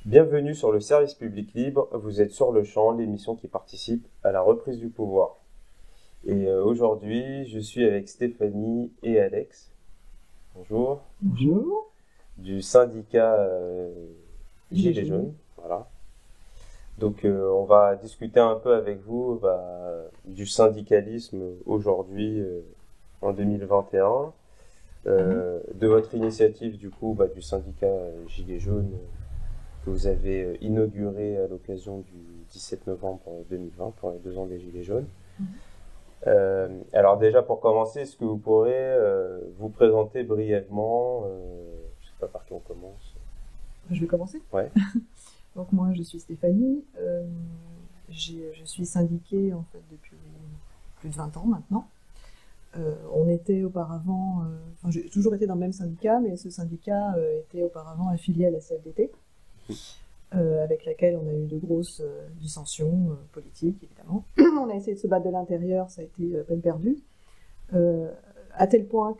Bienvenue sur le service public libre, vous êtes sur le champ, l'émission qui participe à la reprise du pouvoir. Et aujourd'hui, je suis avec Stéphanie et Alex. Bonjour. Bonjour. Du syndicat Gilets jaunes. Voilà. Donc on va discuter un peu avec vous du syndicalisme aujourd'hui en 2021, de votre initiative du du syndicat Gilets jaunes que vous avez inauguré à l'occasion du 17 novembre 2020 pour les 2 ans des Gilets jaunes. Alors déjà pour commencer, est-ce que vous pourrez vous présenter brièvement, je ne sais pas par qui on commence. Je vais commencer. Ouais. Donc moi je suis Stéphanie, je suis syndiquée en fait depuis plus de 20 ans maintenant. On était auparavant, j'ai toujours été dans le même syndicat, mais ce syndicat était auparavant affilié à la CFDT, avec laquelle on a eu de grosses dissensions politiques évidemment. On a essayé de se battre de l'intérieur, ça a été peine perdue, à tel point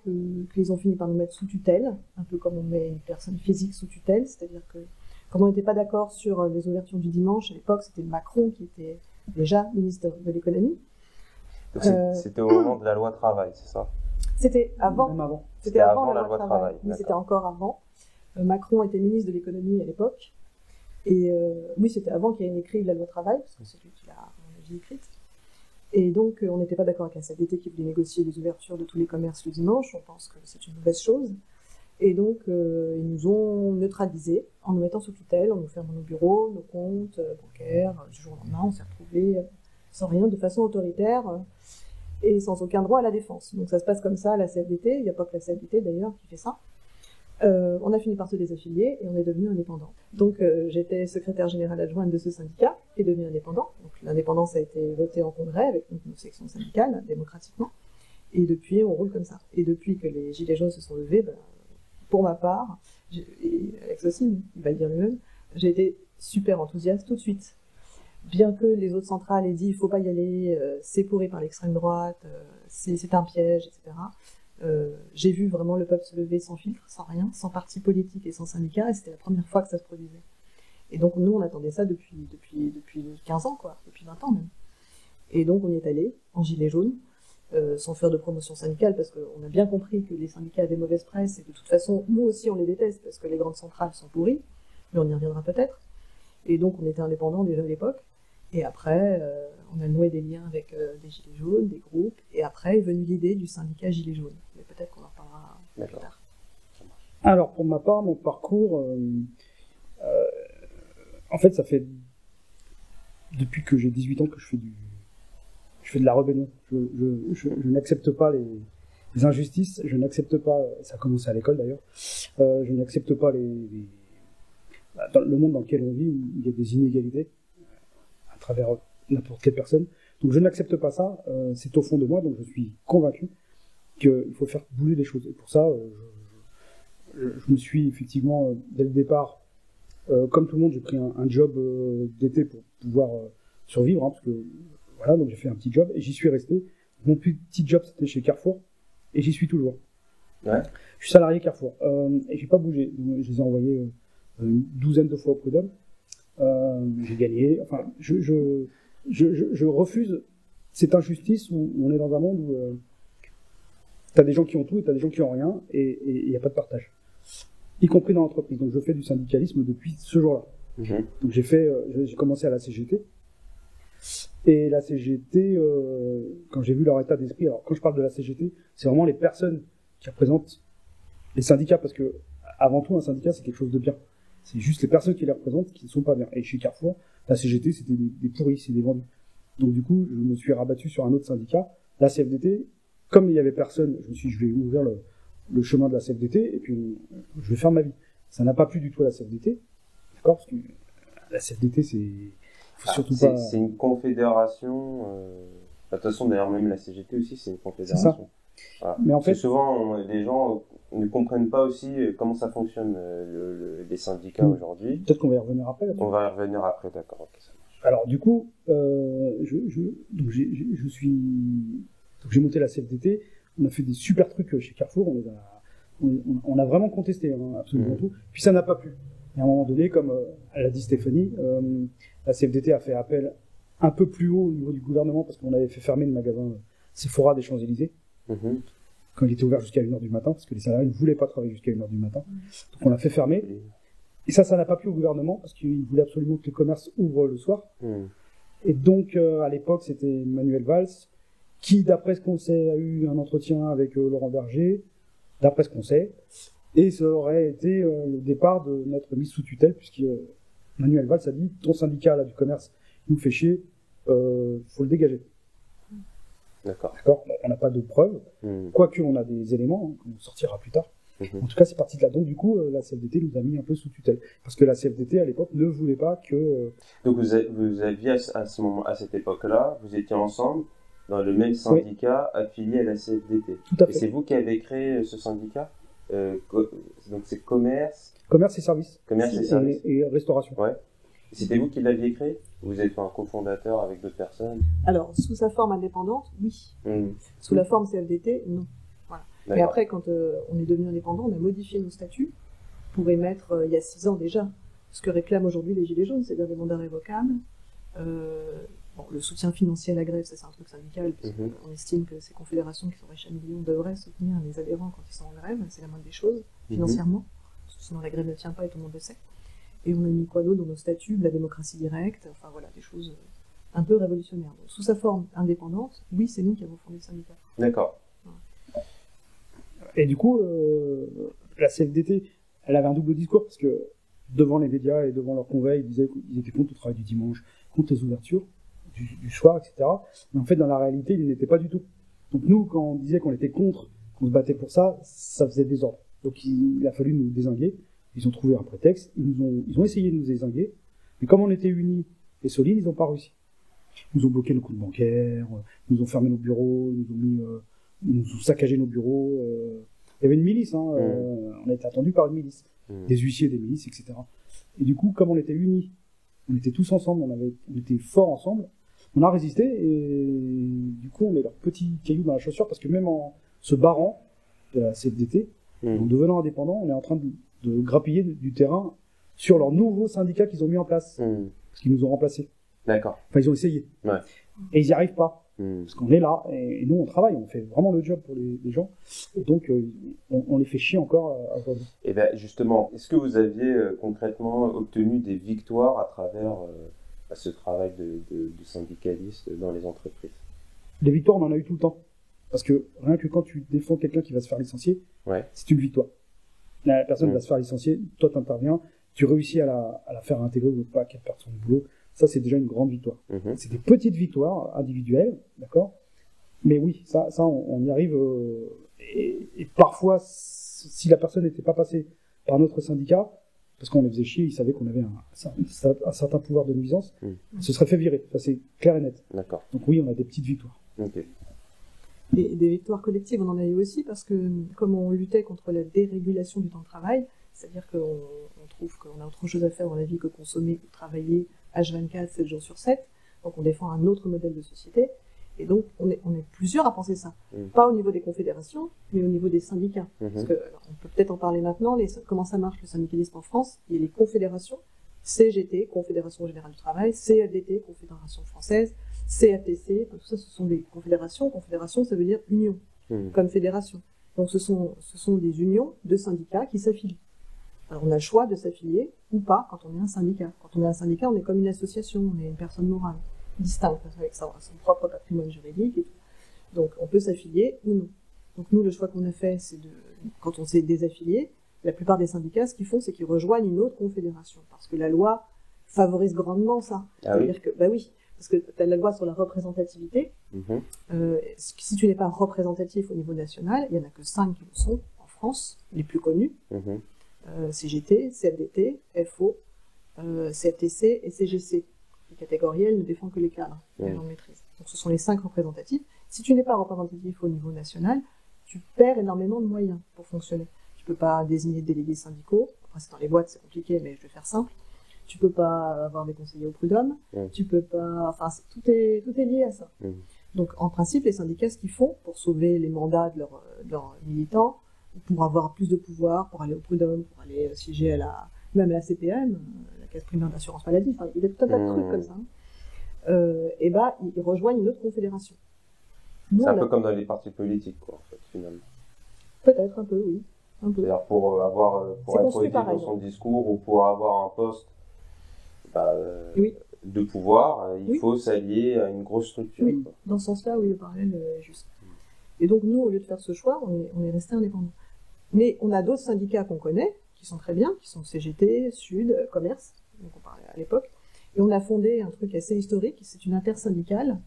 qu'ils ont fini par nous mettre sous tutelle, un peu comme on met une personne physique sous tutelle, c'est-à-dire que comme on n'était pas d'accord sur les ouvertures du dimanche, à l'époque c'était Macron qui était déjà ministre de l'économie. C'était au moment de la loi travail, c'est ça? C'était avant. Même avant. C'était avant la loi travail. Oui, d'accord. c'était encore avant. Macron était ministre de l'économie à l'époque. Et oui, c'était avant qu'il y ait une écrite de la loi travail, parce que c'est lui qui l'a écrite. Et donc, on n'était pas d'accord avec la CFDT qui voulait négocier les ouvertures de tous les commerces le dimanche. On pense que c'est une mauvaise chose. Et donc, ils nous ont neutralisés en nous mettant sous tutelle, en nous fermant nos bureaux, nos comptes bancaires. Du jour au lendemain, on s'est retrouvés sans rien, de façon autoritaire et sans aucun droit à la défense. Donc ça se passe comme ça à la CFDT. Il n'y a pas que la CFDT d'ailleurs qui fait ça. On a fini par se désaffilier et on est devenu indépendant. Donc j'étais secrétaire générale adjointe de ce syndicat et devenu indépendant. Donc l'indépendance a été votée en congrès avec nos sections syndicales, démocratiquement. Et depuis, on roule comme ça. Et depuis que les Gilets jaunes se sont levés, pour ma part, et Alex aussi, il va le dire lui-même, j'ai été super enthousiaste tout de suite. Bien que les autres centrales aient dit il ne faut pas y aller, c'est pourri par l'extrême droite, c'est un piège, etc. J'ai vu vraiment le peuple se lever sans filtre, sans rien, sans parti politique et sans syndicat, et c'était la première fois que ça se produisait. Et donc nous, on attendait ça depuis 15 ans, quoi, depuis 20 ans même. Et donc on y est allé, en gilet jaune, sans faire de promotion syndicale, parce qu'on a bien compris que les syndicats avaient mauvaise presse, et de toute façon, nous aussi on les déteste, parce que les grandes centrales sont pourries, mais on y reviendra peut-être. Et donc on était indépendants déjà à l'époque. Et après, on a noué des liens avec des Gilets jaunes, des groupes, et après est venue l'idée du syndicat Gilets jaunes. Mais peut-être qu'on en reparlera plus tard. Alors, pour ma part, mon parcours, en fait, ça fait depuis que j'ai 18 ans que je fais de la rébellion. Je n'accepte pas les injustices, je n'accepte pas, ça a commencé à l'école d'ailleurs, je n'accepte pas dans le monde dans lequel on vit, où il y a des inégalités, à travers n'importe quelle personne. Donc je n'accepte pas ça, c'est au fond de moi, donc je suis convaincu qu'il faut faire bouger les choses. Et pour ça, je me suis effectivement, dès le départ, comme tout le monde, j'ai pris un job d'été pour pouvoir survivre, parce que voilà, donc j'ai fait un petit job et j'y suis resté. Mon petit job, c'était chez Carrefour, et j'y suis toujours. Ouais. Je suis salarié Carrefour, et j'ai pas bougé. Je les ai envoyés une douzaine de fois au prud'homme. J'ai gagné. Enfin, je refuse cette injustice où on est dans un monde où t'as des gens qui ont tout et t'as des gens qui ont rien, et il n'y a pas de partage, y compris dans l'entreprise. Donc je fais du syndicalisme depuis ce jour-là. Donc j'ai commencé à la CGT, et la CGT, quand j'ai vu leur état d'esprit, alors quand je parle de la CGT, c'est vraiment les personnes qui représentent les syndicats, parce que avant tout un syndicat c'est quelque chose de bien. C'est juste les personnes qui les représentent qui ne sont pas bien. Et chez Carrefour, la CGT, c'était des pourris, c'est des vendus. Donc du coup, je me suis rabattu sur un autre syndicat, la CFDT. Comme il n'y avait personne, je me suis dit, je vais ouvrir le chemin de la CFDT, et puis je vais faire ma vie. Ça n'a pas plu du tout à la CFDT, d'accord? Parce que la CFDT, faut surtout pas... C'est une confédération, de toute façon, d'ailleurs, même la CGT aussi, c'est une confédération. C'est ça. Voilà. Mais en fait, souvent, les gens ne comprennent pas aussi comment ça fonctionne, les syndicats aujourd'hui. Peut-être qu'on va y revenir après. On va y revenir après, d'accord, ok, ça marche. Alors, du coup, j'ai monté la CFDT, on a fait des super trucs chez Carrefour, on a vraiment contesté, absolument tout. Puis ça n'a pas plu. Et à un moment donné, comme l'a dit Stéphanie, la CFDT a fait appel un peu plus haut au niveau du gouvernement parce qu'on avait fait fermer le magasin Sephora des Champs-Élysées quand il était ouvert jusqu'à 1h du matin parce que les salariés ne voulaient pas travailler jusqu'à 1h du matin. Donc on l'a fait fermer. Et ça n'a pas plu au gouvernement parce qu'il voulait absolument que les commerces ouvrent le soir. Et donc à l'époque, c'était Manuel Valls qui, d'après ce qu'on sait, a eu un entretien avec Laurent Berger, d'après ce qu'on sait. Et ça aurait été le départ de notre mise sous tutelle puisque Manuel Valls a dit « Ton syndicat là, du commerce nous fait chier, faut le dégager. » D'accord. Bon, on n'a pas de preuves, quoique on a des éléments qu'on sortira plus tard. En tout cas, c'est parti de là. Donc, du coup, la CFDT nous a mis un peu sous tutelle. Parce que la CFDT, à l'époque, ne voulait pas que... Donc, vous aviez, à cette époque-là, vous étiez ensemble dans le même syndicat affilié à la CFDT. Tout à fait. Et c'est vous qui avez créé ce syndicat donc, c'est commerce... Commerce et services. Commerce et services. Et restauration. Ouais. C'était vous qui l'aviez créé? Vous êtes un cofondateur avec d'autres personnes? Alors, sous sa forme indépendante, oui. Sous la forme CFDT, non. Voilà. Mais après, quand on est devenu indépendant, on a modifié nos statuts pour émettre, il y a 6 ans déjà, ce que réclament aujourd'hui les Gilets jaunes, c'est-à-dire des mandats révocables. Le soutien financier à la grève, ça c'est un truc syndical, parce qu'on estime que ces confédérations qui sont riches à millions devraient soutenir les adhérents quand ils sont en grève, c'est la moindre des choses, financièrement, parce que sinon la grève ne tient pas et tout le monde le sait. Et on a mis quoi d'autre dans nos statuts, de la démocratie directe, enfin voilà, des choses un peu révolutionnaires. Donc, sous sa forme indépendante, oui, c'est nous qui avons fondé le syndicat. D'accord. Ouais. Et du coup, la CFDT, elle avait un double discours, parce que devant les médias et devant leur convoi, ils disaient qu'ils étaient contre le travail du dimanche, contre les ouvertures du soir, etc. Mais en fait, dans la réalité, ils n'étaient pas du tout. Donc nous, quand on disait qu'on était contre, qu'on se battait pour ça, ça faisait désordre. Donc il a fallu nous dézinguer. Ils ont trouvé un prétexte, ils ont essayé de nous dézinguer, mais comme on était unis et solides, ils n'ont pas réussi. Ils nous ont bloqué nos comptes bancaires, ils nous ont fermé nos bureaux, ils nous ont saccagé nos bureaux. Il y avait une milice, on a été attendus par une milice, des huissiers des milices, etc. Et du coup, comme on était unis, on était tous ensemble, on était forts ensemble, on a résisté et du coup, on est leur petit caillou dans la chaussure parce que même en se barrant de la CFDT, en devenant indépendant, on est en train de grappiller du terrain sur leur nouveau syndicat qu'ils ont mis en place, parce qu'ils nous ont remplacés. D'accord. Enfin, ils ont essayé. Ouais. Et ils n'y arrivent pas. Parce qu'on est là, et nous, on travaille, on fait vraiment le job pour les gens. Et donc, on les fait chier encore à aujourd'hui. Et bien, justement, est-ce que vous aviez concrètement obtenu des victoires à travers ce travail de syndicaliste dans les entreprises? Les victoires, on en a eu tout le temps. Parce que rien que quand tu défends quelqu'un qui va se faire licencier, c'est une victoire. La personne va se faire licencier, toi t'interviens, tu réussis à la faire intégrer ou pas, qu'elle perde son boulot. Ça, c'est déjà une grande victoire. C'est des petites victoires individuelles, d'accord? Mais oui, ça on y arrive. Et parfois, si la personne n'était pas passée par notre syndicat, parce qu'on les faisait chier, ils savaient qu'on avait un certain pouvoir de nuisance, se serait fait virer. Ça, c'est clair et net. D'accord. Donc oui, on a des petites victoires. Ok. Et des victoires collectives, on en a eu aussi, parce que comme on luttait contre la dérégulation du temps de travail, c'est-à-dire qu'on trouve qu'on a autre chose à faire dans la vie que consommer ou travailler H24, 7 jours sur 7, donc on défend un autre modèle de société, et donc on est plusieurs à penser ça. Pas au niveau des confédérations, mais au niveau des syndicats. Parce que, alors, on peut peut-être en parler maintenant, comment ça marche le syndicalisme en France. Il y a les confédérations, CGT, Confédération Générale du Travail, CFDT, Confédération Française, CFTC, tout ça, ce sont des confédérations. Confédération, ça veut dire union, comme fédération. Donc ce sont des unions de syndicats qui s'affilient. Alors on a le choix de s'affilier ou pas quand on est un syndicat. Quand on est un syndicat, on est comme une association, on est une personne morale, distincte, avec son propre patrimoine juridique et tout. Donc on peut s'affilier ou non. Donc nous, le choix qu'on a fait, c'est quand on s'est désaffilié, la plupart des syndicats, ce qu'ils font, c'est qu'ils rejoignent une autre confédération. Parce que la loi favorise grandement ça. C'est-à-dire que, bah oui, parce que tu as la loi sur la représentativité. Si tu n'es pas représentatif au niveau national, il n'y en a que 5 qui le sont en France, les plus connus. CGT, CFDT, FO, CFTC et CGC. Les catégories, elles ne défendent que les cadres, elles en maîtrise. Donc ce sont les 5 représentatifs. Si tu n'es pas représentatif au niveau national, tu perds énormément de moyens pour fonctionner. Tu peux pas désigner de délégués syndicaux. Après, c'est dans les boîtes, c'est compliqué, mais je vais faire simple. Tu peux pas avoir des conseillers au prud'homme. Tu peux pas, enfin, tout est lié à ça. Donc, en principe, les syndicats, ce qu'ils font pour sauver les mandats de leurs militants, pour avoir plus de pouvoir, pour aller au prud'homme, pour aller siéger à la même la CPM, la caisse primaire d'assurance maladie, enfin, il y a tout un tas de trucs comme ça. Et bah, ils rejoignent une autre confédération. Nous, c'est un peu comme dans les partis politiques, quoi, en fait, finalement. Peut-être un peu, oui. Un peu. C'est-à-dire pour être audible dans son discours ou pour avoir un poste de pouvoir, il faut s'allier à une grosse structure. Oui, dans ce sens-là, oui, le parallèle est juste. Et donc nous, au lieu de faire ce choix, on est resté indépendants. Mais on a d'autres syndicats qu'on connaît, qui sont très bien, qui sont CGT, Sud, Commerce, donc on parlait à l'époque. Et on a fondé un truc assez historique, c'est une intersyndicale.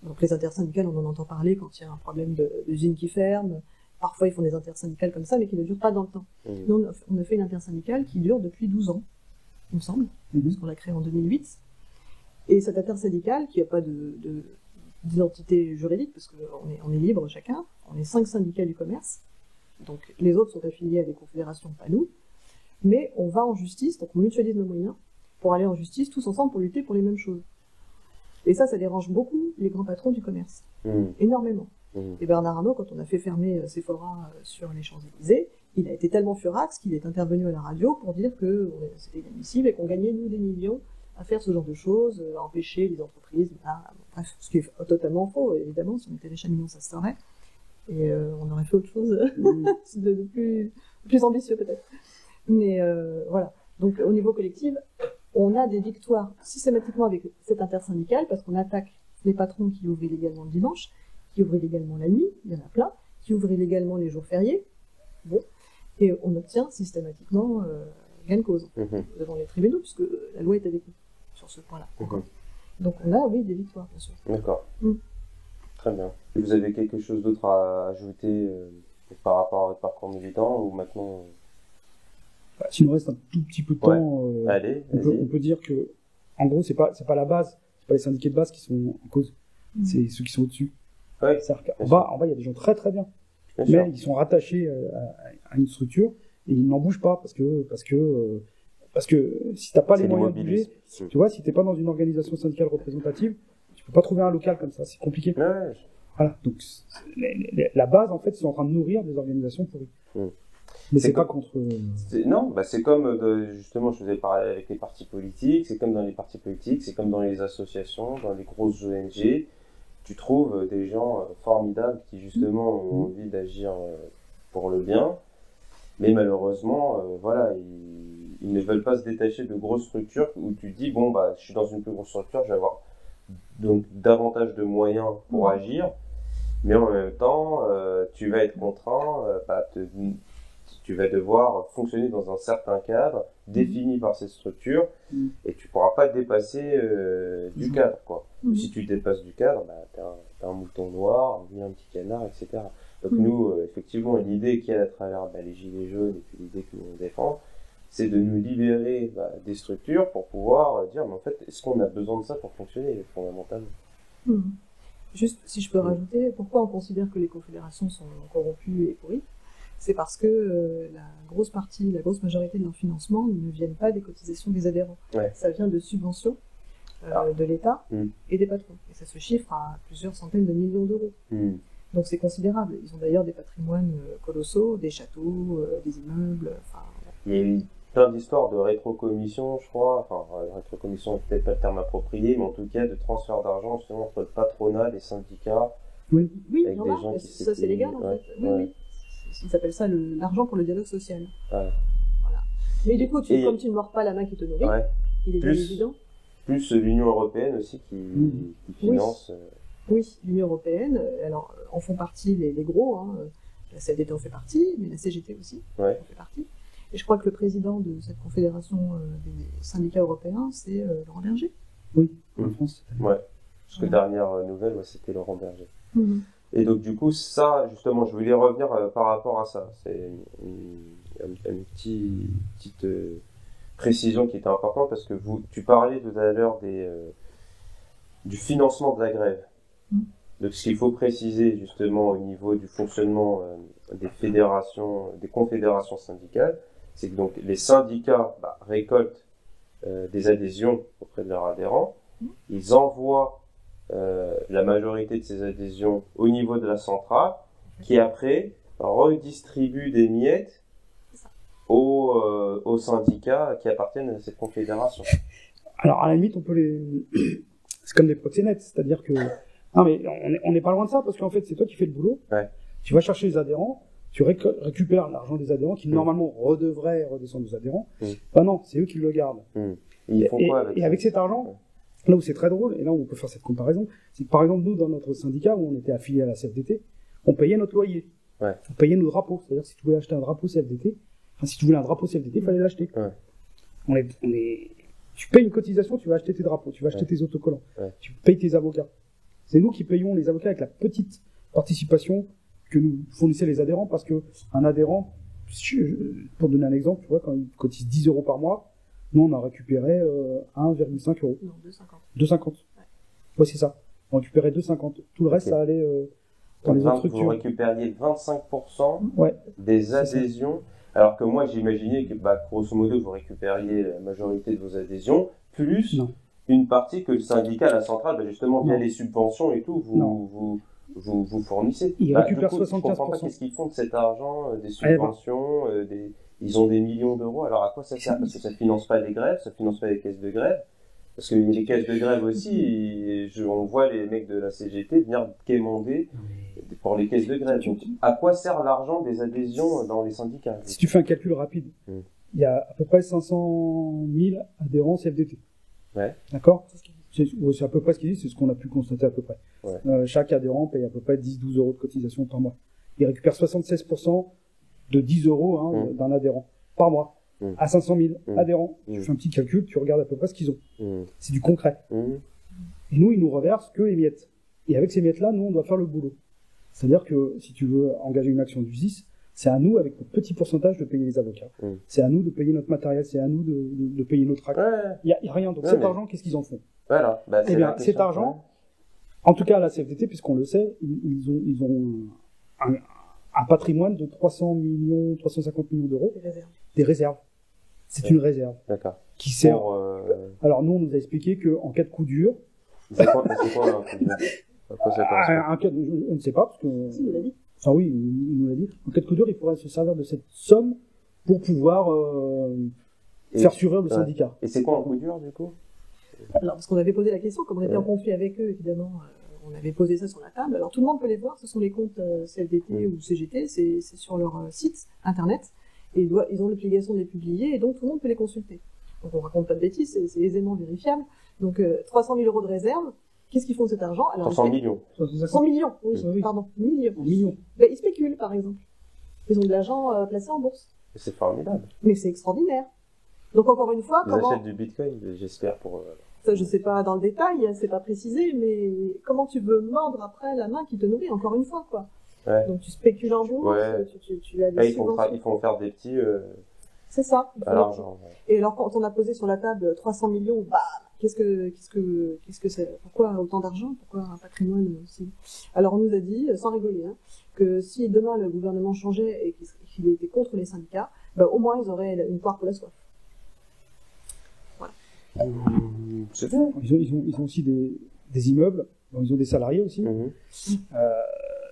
Donc les intersyndicales, on en entend parler quand il y a un problème d'usine qui ferme. Parfois, ils font des intersyndicales comme ça, mais qui ne durent pas dans le temps. Nous, on a fait une intersyndicale qui dure depuis 12 ans, il me semble, parce qu'on l'a créée en 2008. Et cette intersyndicale, qui n'a pas d'identité juridique, parce qu'on est libre chacun, on est 5 syndicats du commerce, donc les autres sont affiliés à des confédérations, pas nous, mais on va en justice, donc on mutualise nos moyens, pour aller en justice tous ensemble pour lutter pour les mêmes choses. Et ça dérange beaucoup les grands patrons du commerce, énormément. Et Bernard Arnault, quand on a fait fermer Sephora sur les Champs-Élysées, il a été tellement furax qu'il est intervenu à la radio pour dire que c'était inadmissible et qu'on gagnait, nous, des millions à faire ce genre de choses, à empêcher les entreprises, bref, ce qui est totalement faux, évidemment, si on était riches à millions, ça se saurait, et on aurait fait autre chose de plus ambitieux peut-être. Mais voilà, donc au niveau collectif, on a des victoires systématiquement avec cette intersyndicale, parce qu'on attaque les patrons qui ouvrent illégalement le dimanche, qui ouvrent illégalement la nuit, il y en a plein, qui ouvrent illégalement les jours fériés, bon, et on obtient systématiquement gain de cause devant les tribunaux, puisque la loi est avec nous sur ce point-là. Donc on a, oui, des victoires, bien sûr. D'accord. Très bien. Vous avez quelque chose d'autre à ajouter par rapport à votre parcours militant, ou maintenant s'il nous reste un tout petit peu de temps, allez, on peut dire que, en gros, c'est pas la base, c'est pas les syndiqués de base qui sont en cause, c'est ceux qui sont au-dessus. Ouais, en bas, il y a des gens très très bien, mais ils sont rattachés à une structure et ils n'en bougent pas parce que si t'as pas les moyens de bouger, tu vois, si t'es pas dans une organisation syndicale représentative, tu peux pas trouver un local comme ça, c'est compliqué. Ouais. Voilà, donc la base, en fait, c'est en train de nourrir des organisations pourries. Mais c'est pas contre. Non, c'est comme justement, je vous ai parlé avec les partis politiques, c'est comme dans les partis politiques, c'est comme dans les associations, dans les grosses ONG. Tu trouves des gens formidables qui justement ont envie d'agir pour le bien, mais malheureusement, ils ne veulent pas se détacher de grosses structures où tu dis je suis dans une plus grosse structure, je vais avoir donc davantage de moyens pour agir, mais en même temps, tu vas être contraint, tu vas devoir fonctionner dans un certain cadre défini par cette structure et tu pourras pas te dépasser du cadre, quoi. Si tu te dépasses du cadre, t'as un mouton noir, un petit canard, etc. Donc nous, effectivement, l'idée qu'il y a à travers les gilets jaunes et puis l'idée que nous défend, c'est de nous libérer des structures pour pouvoir dire, mais en fait, est-ce qu'on a besoin de ça pour fonctionner fondamentalement? Juste, si je peux rajouter, pourquoi on considère que les confédérations sont corrompues et pourries? C'est parce que la grosse majorité de leur financement ne viennent pas des cotisations des adhérents. Ça vient de subventions de l'État et des patrons. Et ça se chiffre à plusieurs centaines de millions d'euros. Donc c'est considérable. Ils ont d'ailleurs des patrimoines colossaux, des châteaux, des immeubles. Il y a eu plein d'histoires de rétrocommission, je crois. Enfin, rétrocommission n'est peut-être pas le terme approprié, mais en tout cas de transfert d'argent justement entre le patronat, les syndicats. Oui, avec des gens qui ça c'est légal en fait. Oui. Ils appellent ça l'argent pour le dialogue social. Voilà. Mais du coup, comme tu ne mords pas la main qui te nourrit, il est bien évident. Plus l'Union européenne aussi qui finance. Oui, l'Union européenne. Alors, en font partie les gros. La CFDT en fait partie, mais la CGT aussi en fait partie. Et je crois que le président de cette confédération des syndicats européens, c'est Laurent Berger. Oui, en France. Parce que dernière nouvelle, c'était Laurent Berger. Et donc du coup, ça, justement, je voulais revenir par rapport à ça. C'est une petite précision qui était importante parce que tu parlais tout à l'heure du financement de la grève. Donc ce qu'il faut préciser justement au niveau du fonctionnement des confédérations syndicales, c'est que donc les syndicats récoltent des adhésions auprès de leurs adhérents, ils envoient la majorité de ces adhésions au niveau de la centrale, qui après redistribue des miettes aux aux syndicats qui appartiennent à cette confédération. Alors, à la limite, on peut c'est comme des proxénètes, c'est-à-dire que, non, mais on n'est pas loin de ça, parce qu'en fait, c'est toi qui fais le boulot. Ouais. Tu vas chercher les adhérents, tu récupères l'argent des adhérents qui, normalement, redevraient redescendre aux adhérents. Ben non, c'est eux qui le gardent. Ils font quoi avec et avec cet argent, là où c'est très drôle, et là où on peut faire cette comparaison, c'est que par exemple, nous, dans notre syndicat, où on était affilié à la CFDT, on payait notre loyer. Ouais. On payait nos drapeaux. C'est-à-dire que si tu voulais acheter un drapeau CFDT, si tu voulais un drapeau CFDT, il fallait l'acheter. Ouais. Tu payes une cotisation, tu vas acheter tes drapeaux, tu vas acheter tes autocollants, tu payes tes avocats. C'est nous qui payons les avocats avec la petite participation que nous fournissaient les adhérents, parce que un adhérent, pour donner un exemple, tu vois, quand il cotise 10 euros par mois, nous on en récupérait 1,5 euros. Non, 2,50. 2,50. Ouais, c'est ça. On récupérait 2,50. Tout le reste, ça allait dans les autres structures. Vous récupériez 25% des adhésions, alors que moi j'imaginais que, grosso modo, vous récupériez la majorité de vos adhésions, plus une partie que le syndicat, la centrale, justement, via les subventions et tout, vous fournissez. Ils récupèrent du coup, 75%. Je comprends pas qu'est-ce qu'ils font de cet argent, des subventions, ils ont des millions d'euros. Alors à quoi ça sert? Parce que ça finance pas les grèves, ça finance pas les caisses de grève. Parce qu'il y a les caisses de grève aussi, on voit les mecs de la CGT venir quémander pour les caisses de grève. Donc, à quoi sert l'argent des adhésions dans les syndicats? Si tu fais un calcul rapide, il y a à peu près 500 000 adhérents CFDT. Ouais. D'accord? C'est à peu près ce qu'ils disent, c'est ce qu'on a pu constater à peu près. Ouais. Chaque adhérent paye à peu près 10-12 euros de cotisation par mois. Il récupère 76% de 10 euros d'un adhérent par mois. À 500 000 adhérents. Tu fais un petit calcul, tu regardes à peu près ce qu'ils ont. C'est du concret. Et nous, ils nous reversent que les miettes. Et avec ces miettes-là, nous, on doit faire le boulot. C'est-à-dire que si tu veux engager une action d'USIS, c'est à nous, avec notre petit pourcentage, de payer les avocats. C'est à nous de payer notre matériel, c'est à nous de payer notre acte. Il n'y a rien. Donc cet argent, qu'est-ce qu'ils en font? Voilà. Eh bien, cet argent, en tout cas à la CFDT, puisqu'on le sait, ils ont un patrimoine de 350 millions d'euros. Des réserves. C'est une réserve. D'accord. Qui sert. Alors nous, on nous a expliqué qu'en cas de coup dur. C'est quoi un coup dur? On ne sait pas, parce que. Si, il l'a dit. Enfin oui, il nous l'a dit. En cas de coup dur, il faudrait se servir de cette somme pour pouvoir faire survivre le syndicat. Et c'est quoi un coup dur, du coup? Alors, parce qu'on avait posé la question, comme on était en conflit avec eux, évidemment, on avait posé ça sur la table. Alors, tout le monde peut les voir, ce sont les comptes CFDT ou CGT, c'est sur leur site internet, et ils ont l'obligation de les publier, et donc tout le monde peut les consulter. Donc, on raconte pas de bêtises, c'est aisément vérifiable. Donc, 300 000 euros de réserve, qu'est-ce qu'ils font de cet argent? Alors, 300 millions. 100 millions, oui, pardon, millions. Ben, ils spéculent, par exemple. Ils ont de l'argent placé en bourse. C'est formidable. Mais c'est extraordinaire. Donc, encore une fois, ils achètent du bitcoin, j'espère, pour... Ça, je sais pas dans le détail, c'est pas précisé, mais comment tu veux mordre après la main qui te nourrit, encore une fois, quoi. Ouais. Donc, tu spécules en bourse, tu as des ils font faire des petits... C'est ça. Alors, et alors, quand on a posé sur la table 300 millions, bah, qu'est-ce que c'est? Pourquoi autant d'argent? Pourquoi un patrimoine aussi? Alors, on nous a dit, sans rigoler, que si demain le gouvernement changeait et qu'il était contre les syndicats, bah, au moins ils auraient une poire pour la soif. Voilà. C'est bien. Ils ont aussi des immeubles, ils ont des salariés aussi.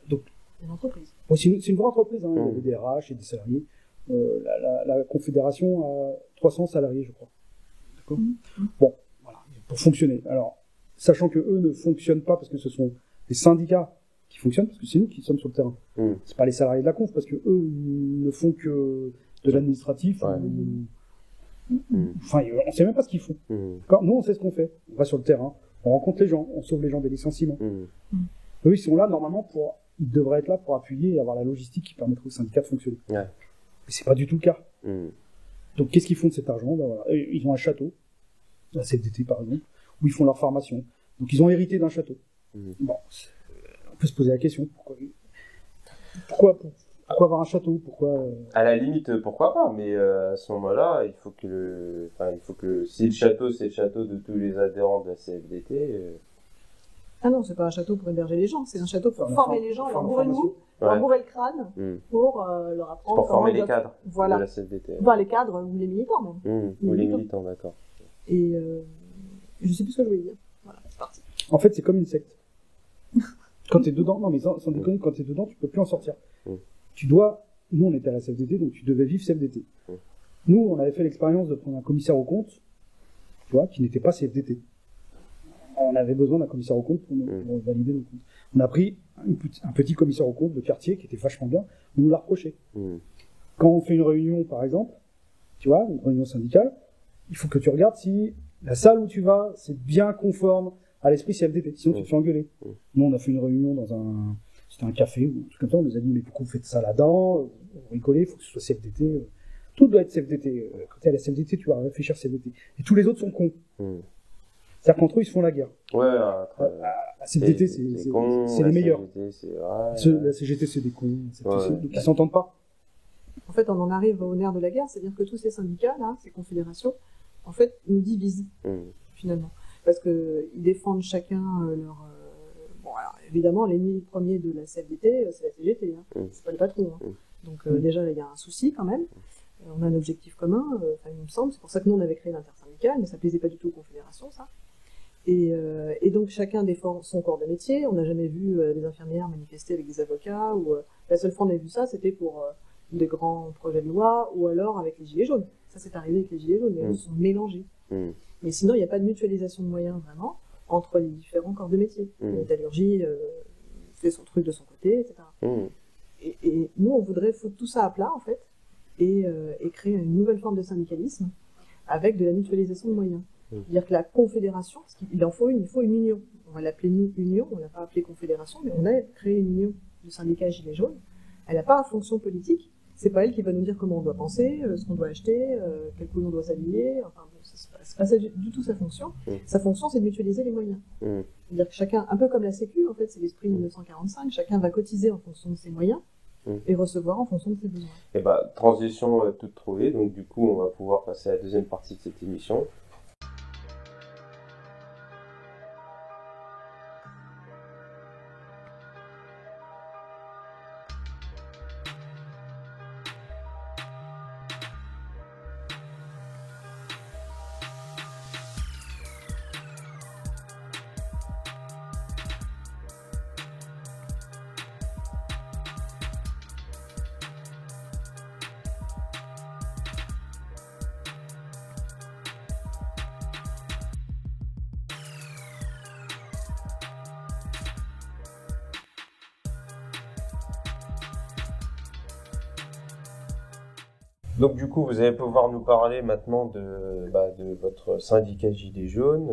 Donc, une entreprise. Bon, c'est une vraie entreprise, il y a des DRH et des salariés. La Confédération a 300 salariés, je crois. D'accord. Bon, voilà, pour fonctionner. Alors, sachant que eux ne fonctionnent pas parce que ce sont les syndicats qui fonctionnent, parce que c'est nous qui sommes sur le terrain. C'est pas les salariés de la Conf, parce que eux ne font que de l'administratif. Enfin, on sait même pas ce qu'ils font. D'accord. Nous, on sait ce qu'on fait. On va sur le terrain, on rencontre les gens, on sauve les gens des licenciements. Eux, ils sont là normalement ils devraient être là pour appuyer et avoir la logistique qui permettrait aux syndicats de fonctionner. Mais c'est pas du tout le cas. Donc, qu'est-ce qu'ils font de cet argent? Ben, voilà. Ils ont un château, la CFDT par exemple, où ils font leur formation. Donc, ils ont hérité d'un château. Bon, on peut se poser la question, pourquoi avoir un château? Pourquoi À la limite, pourquoi pas, mais à ce moment-là, il faut que si le château, c'est le château de tous les adhérents de la CFDT. Ah non, c'est pas un château pour héberger les gens, c'est un château pour former les gens, leur bourrer le mou, leur bourrer le crâne, pour leur apprendre. Pour former les cadres de la CFDT. Enfin, les cadres ou les militants même. Ou les militants, d'accord. Et je sais plus ce que je voulais dire. Voilà, c'est parti. En fait, c'est comme une secte. Quand t'es dedans, non mais sans déconner, quand t'es dedans, tu peux plus en sortir. Nous on était à la CFDT, donc tu devais vivre CFDT. Nous, on avait fait l'expérience de prendre un commissaire aux comptes, tu vois, qui n'était pas CFDT. On avait besoin d'un commissaire aux comptes pour valider nos comptes. On a pris un petit commissaire aux comptes de quartier qui était vachement bien, on nous l'a reproché. Quand on fait une réunion, par exemple, tu vois, une réunion syndicale, il faut que tu regardes si la salle où tu vas, c'est bien conforme à l'esprit CFDT, sinon tu te fais engueuler. Nous, on a fait une réunion c'était un café ou un truc comme ça, on nous a dit, mais pourquoi vous faites ça là-dedans? On rigolait, il faut que ce soit CFDT. Tout doit être CFDT. Quand tu es à la CFDT, tu vas réfléchir CFDT. Et tous les autres sont cons. C'est-à-dire qu'entre eux, ils se font la guerre. Ouais, la CFDT, c'est les meilleurs. La CGT, c'est des cons. Donc, ils s'entendent pas. En fait, on en arrive au nerf de la guerre, c'est-à-dire que tous ces syndicats, là, ces confédérations, en fait, nous divisent, finalement. Parce qu'ils défendent chacun leur... Bon, alors, évidemment, l'ennemi premier de la CFDT, c'est la CGT, c'est pas le patron. Donc, déjà, il y a un souci, quand même. On a un objectif commun, il me semble, c'est pour ça que nous, on avait créé l'intersyndicale, mais ça plaisait pas du tout aux confédérations, ça. Et donc, chacun défend son corps de métier. On n'a jamais vu des infirmières manifester avec des avocats, ou la seule fois on a vu ça, c'était pour... des grands projets de loi, ou alors avec les gilets jaunes. Ça, c'est arrivé avec les gilets jaunes, mais ils sont mélangés. Mais sinon, il n'y a pas de mutualisation de moyens, vraiment, entre les différents corps de métier. La métallurgie fait son truc de son côté, etc. Et nous, on voudrait foutre tout ça à plat, en fait, et créer une nouvelle forme de syndicalisme avec de la mutualisation de moyens. C'est-à-dire que la confédération, parce qu'il faut une union. On va l'appeler union, on ne l'a pas appelée confédération, mais on a créé une union de syndicats gilets jaunes. Elle n'a pas de fonction politique. C'est pas elle qui va nous dire comment on doit penser, ce qu'on doit acheter, quel couleur on doit s'habiller. Enfin, bon, c'est pas ça du tout sa fonction. Sa fonction, c'est de mutualiser les moyens. C'est-à-dire que chacun, un peu comme la Sécu, en fait, c'est l'esprit de 1945, chacun va cotiser en fonction de ses moyens et recevoir en fonction de ses besoins. Et transition toute trouvée. Donc, du coup, on va pouvoir passer à la deuxième partie de cette émission. Donc du coup, vous allez pouvoir nous parler maintenant de votre syndicat Gilets jaunes.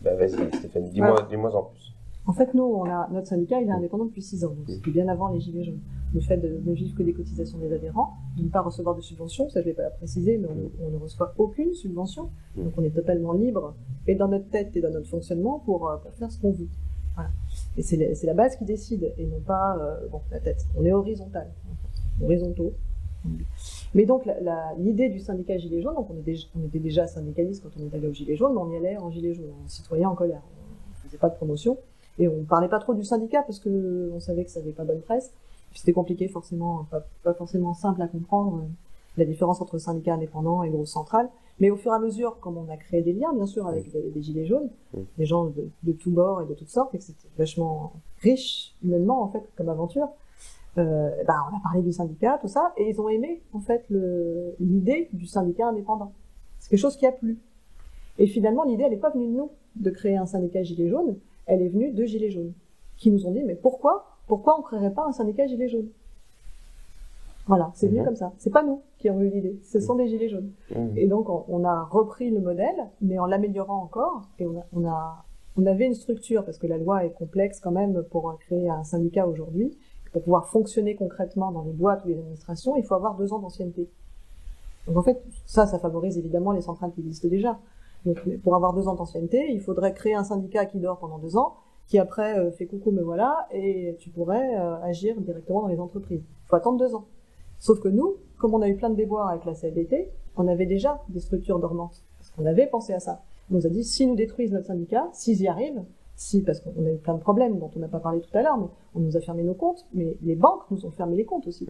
Vas-y Stéphanie, dis-moi en plus. En fait, nous, notre syndicat, il est indépendant depuis 6 ans, donc c'était bien avant les Gilets jaunes. Le fait de ne vivre que des cotisations des adhérents, de ne pas recevoir de subventions, ça je ne l'ai pas précisé, mais on ne reçoit aucune subvention, donc on est totalement libre, et dans notre tête et dans notre fonctionnement, pour faire ce qu'on veut. Voilà. Et c'est la base qui décide, et non pas la tête. On est horizontaux. Mais donc l'idée du syndicat Gilets jaunes, donc on était déjà syndicaliste quand on est allé aux Gilets jaunes, mais on y allait en Gilets jaunes, en citoyen en colère. On ne faisait pas de promotion, et on ne parlait pas trop du syndicat parce qu'on savait que ça n'avait pas bonne presse. C'était compliqué, forcément, pas forcément simple à comprendre la différence entre syndicat indépendant et grosse centrale. Mais au fur et à mesure, comme on a créé des liens, bien sûr, avec des Gilets jaunes, des gens de tous bords et de toutes sortes, et que c'était vachement riche humainement, en fait, comme aventure, on a parlé du syndicat, tout ça, et ils ont aimé, en fait, l'idée du syndicat indépendant. C'est quelque chose qui a plu. Et finalement, l'idée, elle n'est pas venue de nous, de créer un syndicat Gilets jaunes, elle est venue de Gilets jaunes, qui nous ont dit, mais pourquoi on ne créerait pas un syndicat Gilets jaunes? Voilà, c'est venu comme ça. C'est pas nous qui avons eu l'idée, ce sont des Gilets jaunes. Et donc, on a repris le modèle, mais en l'améliorant encore, et on avait une structure, parce que la loi est complexe quand même pour créer un syndicat aujourd'hui. Pour pouvoir fonctionner concrètement dans les boîtes ou les administrations, il faut avoir 2 ans d'ancienneté. Donc en fait, ça favorise évidemment les centrales qui existent déjà. Donc pour avoir 2 ans d'ancienneté, il faudrait créer un syndicat qui dort pendant 2 ans, qui après fait coucou me voilà, et tu pourrais agir directement dans les entreprises. Il faut attendre 2 ans. Sauf que nous, comme on a eu plein de déboires avec la CFDT, on avait déjà des structures dormantes. Parce qu'on avait pensé à ça. On nous a dit, si nous détruisent notre syndicat, s'ils y arrivent, parce qu'on a eu plein de problèmes dont on n'a pas parlé tout à l'heure, mais on nous a fermé nos comptes, mais les banques nous ont fermé les comptes aussi.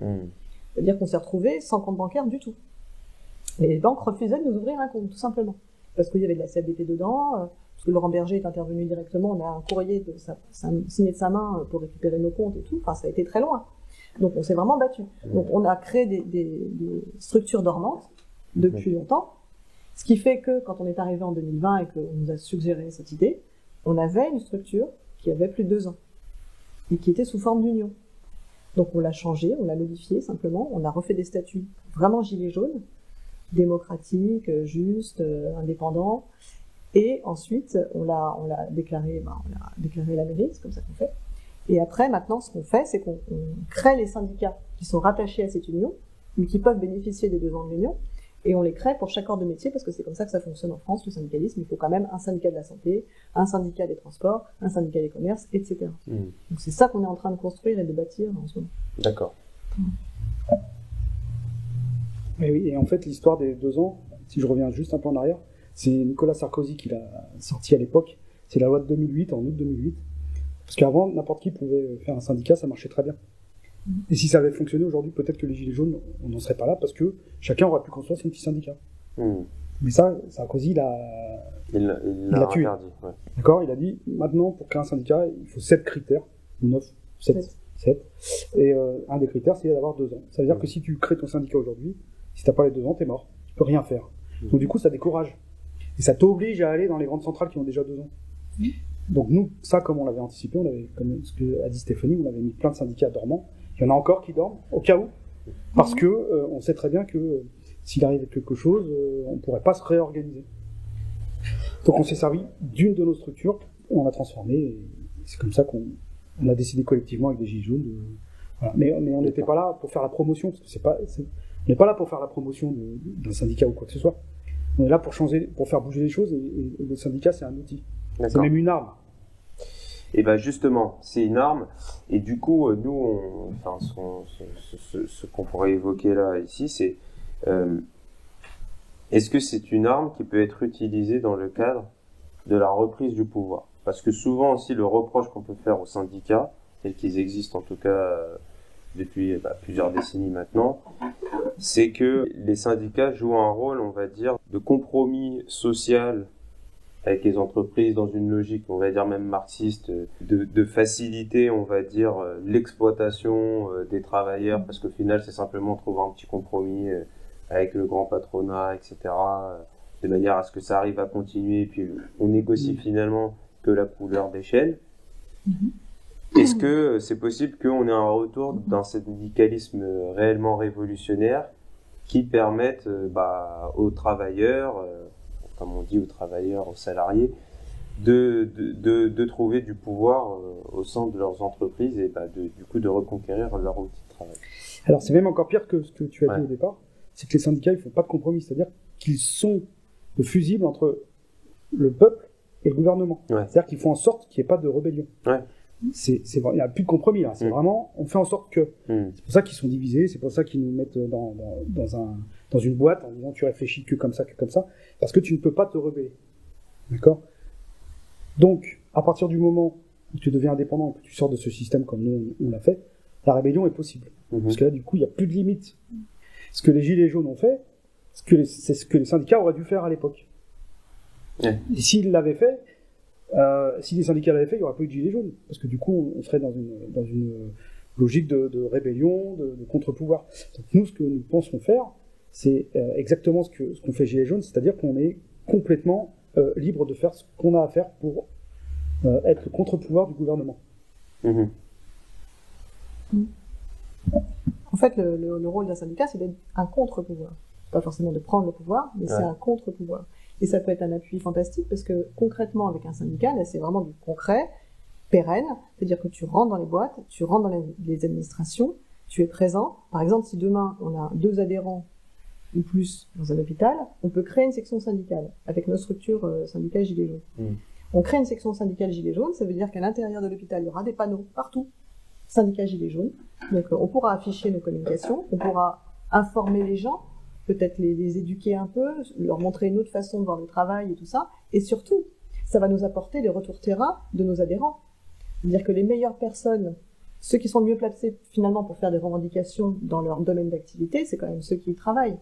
C'est-à-dire qu'on s'est retrouvés sans compte bancaire du tout. Et les banques refusaient de nous ouvrir un compte, tout simplement. Parce qu'il y avait de la CFDT dedans, parce que Laurent Berger est intervenu directement, on a un courrier signé de sa main pour récupérer nos comptes et tout, enfin ça a été très loin. Donc on s'est vraiment battu. Donc on a créé des structures dormantes depuis longtemps, ce qui fait que quand on est arrivé en 2020 et qu'on nous a suggéré cette idée, on avait une structure qui avait plus de 2 ans et qui était sous forme d'union. Donc on l'a changé, on l'a modifié simplement, on a refait des statuts vraiment gilets jaunes, démocratiques, justes, indépendants, et ensuite on l'a déclaré, on l'a déclaré à la mairie, c'est comme ça qu'on fait. Et après, maintenant, ce qu'on fait, c'est qu'on crée les syndicats qui sont rattachés à cette union, mais qui peuvent bénéficier des 2 ans de l'union, et on les crée pour chaque corps de métier, parce que c'est comme ça que ça fonctionne en France, le syndicalisme. Il faut quand même un syndicat de la santé, un syndicat des transports, un syndicat des commerces, etc. Donc c'est ça qu'on est en train de construire et de bâtir en ce moment. D'accord. Oui, et en fait, l'histoire des 2 ans, si je reviens juste un peu en arrière, c'est Nicolas Sarkozy qui l'a sorti à l'époque. C'est la loi de 2008, en août 2008. Parce qu'avant, n'importe qui pouvait faire un syndicat, ça marchait très bien. Et si ça avait fonctionné aujourd'hui, peut-être que les Gilets jaunes, on n'en serait pas là, parce que chacun aurait pu construire son petit syndicat. Mais ça, Sarkozy, il l'a tué. Interdit, ouais. D'accord. Il a dit, maintenant, pour créer un syndicat, il faut 7 critères, ou 9, 7. Et un des critères, c'est d'avoir 2 ans. Ça veut dire que si tu crées ton syndicat aujourd'hui, si t'as pas les 2 ans, t'es mort. Tu peux rien faire. Donc du coup, ça décourage. Et ça t'oblige à aller dans les grandes centrales qui ont déjà 2 ans. Donc nous, ça, comme on l'avait anticipé, on avait, comme ce que a dit Stéphanie, on avait mis plein de syndicats dormants. Il y en a encore qui dorment, au cas où. Parce que on sait très bien que s'il arrive quelque chose, on ne pourrait pas se réorganiser. Donc on s'est servi d'une de nos structures, on l'a transformée, et c'est comme ça qu'on a décidé collectivement avec des Gilets jaunes. Voilà. Mais on n'était pas là pour faire la promotion, parce que on n'est pas là pour faire la promotion d'un syndicat ou quoi que ce soit. On est là pour changer, pour faire bouger les choses, et le syndicat, c'est un outil. C'est même une arme. Et ben justement, c'est une arme. Et du coup, nous, ce qu'on pourrait évoquer là ici, c'est est-ce que c'est une arme qui peut être utilisée dans le cadre de la reprise du pouvoir? Parce que souvent aussi, le reproche qu'on peut faire aux syndicats, tels qu'ils existent en tout cas depuis plusieurs décennies maintenant, c'est que les syndicats jouent un rôle, on va dire, de compromis social avec les entreprises dans une logique, on va dire même marxiste, de faciliter, on va dire, l'exploitation des travailleurs, parce qu'au final, c'est simplement trouver un petit compromis avec le grand patronat, etc., de manière à ce que ça arrive à continuer, et puis on négocie finalement que la couleur d'échelle. Est-ce que c'est possible qu'on ait un retour d'un syndicalisme réellement révolutionnaire qui permette aux travailleurs, comme on dit aux travailleurs, aux salariés, de trouver du pouvoir au sein de leurs entreprises et du coup de reconquérir leur outil de travail? Alors c'est même encore pire que ce que tu as dit au départ, c'est que les syndicats ils font pas de compromis, c'est-à-dire qu'ils sont le fusible entre le peuple et le gouvernement. C'est-à-dire qu'ils font en sorte qu'il n'y ait pas de rébellion. Il n'y a plus de compromis là, c'est vraiment, on fait en sorte que. C'est pour ça qu'ils sont divisés, c'est pour ça qu'ils nous mettent dans une boîte en disant tu réfléchis que comme ça, parce que tu ne peux pas te rebeller. D'accord? Donc, à partir du moment où tu deviens indépendant et que tu sors de ce système comme nous on l'a fait, la rébellion est possible. Parce que là, du coup, il n'y a plus de limite. Ce que les Gilets jaunes ont fait, c'est ce que les syndicats auraient dû faire à l'époque. Et s'ils l'avaient fait, si les syndicats l'avaient fait, il n'y aurait pas eu de Gilets jaunes. Parce que du coup, on serait dans une logique de rébellion, de contre-pouvoir. Donc nous, ce que nous pensons faire, c'est exactement ce qu'on fait Gilets jaunes, c'est-à-dire qu'on est complètement libre de faire ce qu'on a à faire pour être le contre-pouvoir du gouvernement. En fait, le rôle d'un syndicat, c'est d'être un contre-pouvoir. Pas forcément de prendre le pouvoir, mais c'est un contre-pouvoir. Et ça peut être un appui fantastique, parce que concrètement, avec un syndicat, là, c'est vraiment du concret, pérenne, c'est-à-dire que tu rentres dans les boîtes, tu rentres dans les administrations, tu es présent. Par exemple, si demain, on a 2 adhérents ou plus dans un hôpital, on peut créer une section syndicale avec nos structures syndicales Gilets jaunes. On crée une section syndicale Gilets jaunes, ça veut dire qu'à l'intérieur de l'hôpital, il y aura des panneaux partout, syndicat Gilets jaunes. Donc on pourra afficher nos communications, on pourra informer les gens, peut-être les éduquer un peu, leur montrer une autre façon de voir le travail et tout ça. Et surtout, ça va nous apporter des retours terrain de nos adhérents. C'est-à-dire que les meilleures personnes, ceux qui sont le mieux placés finalement pour faire des revendications dans leur domaine d'activité, c'est quand même ceux qui y travaillent.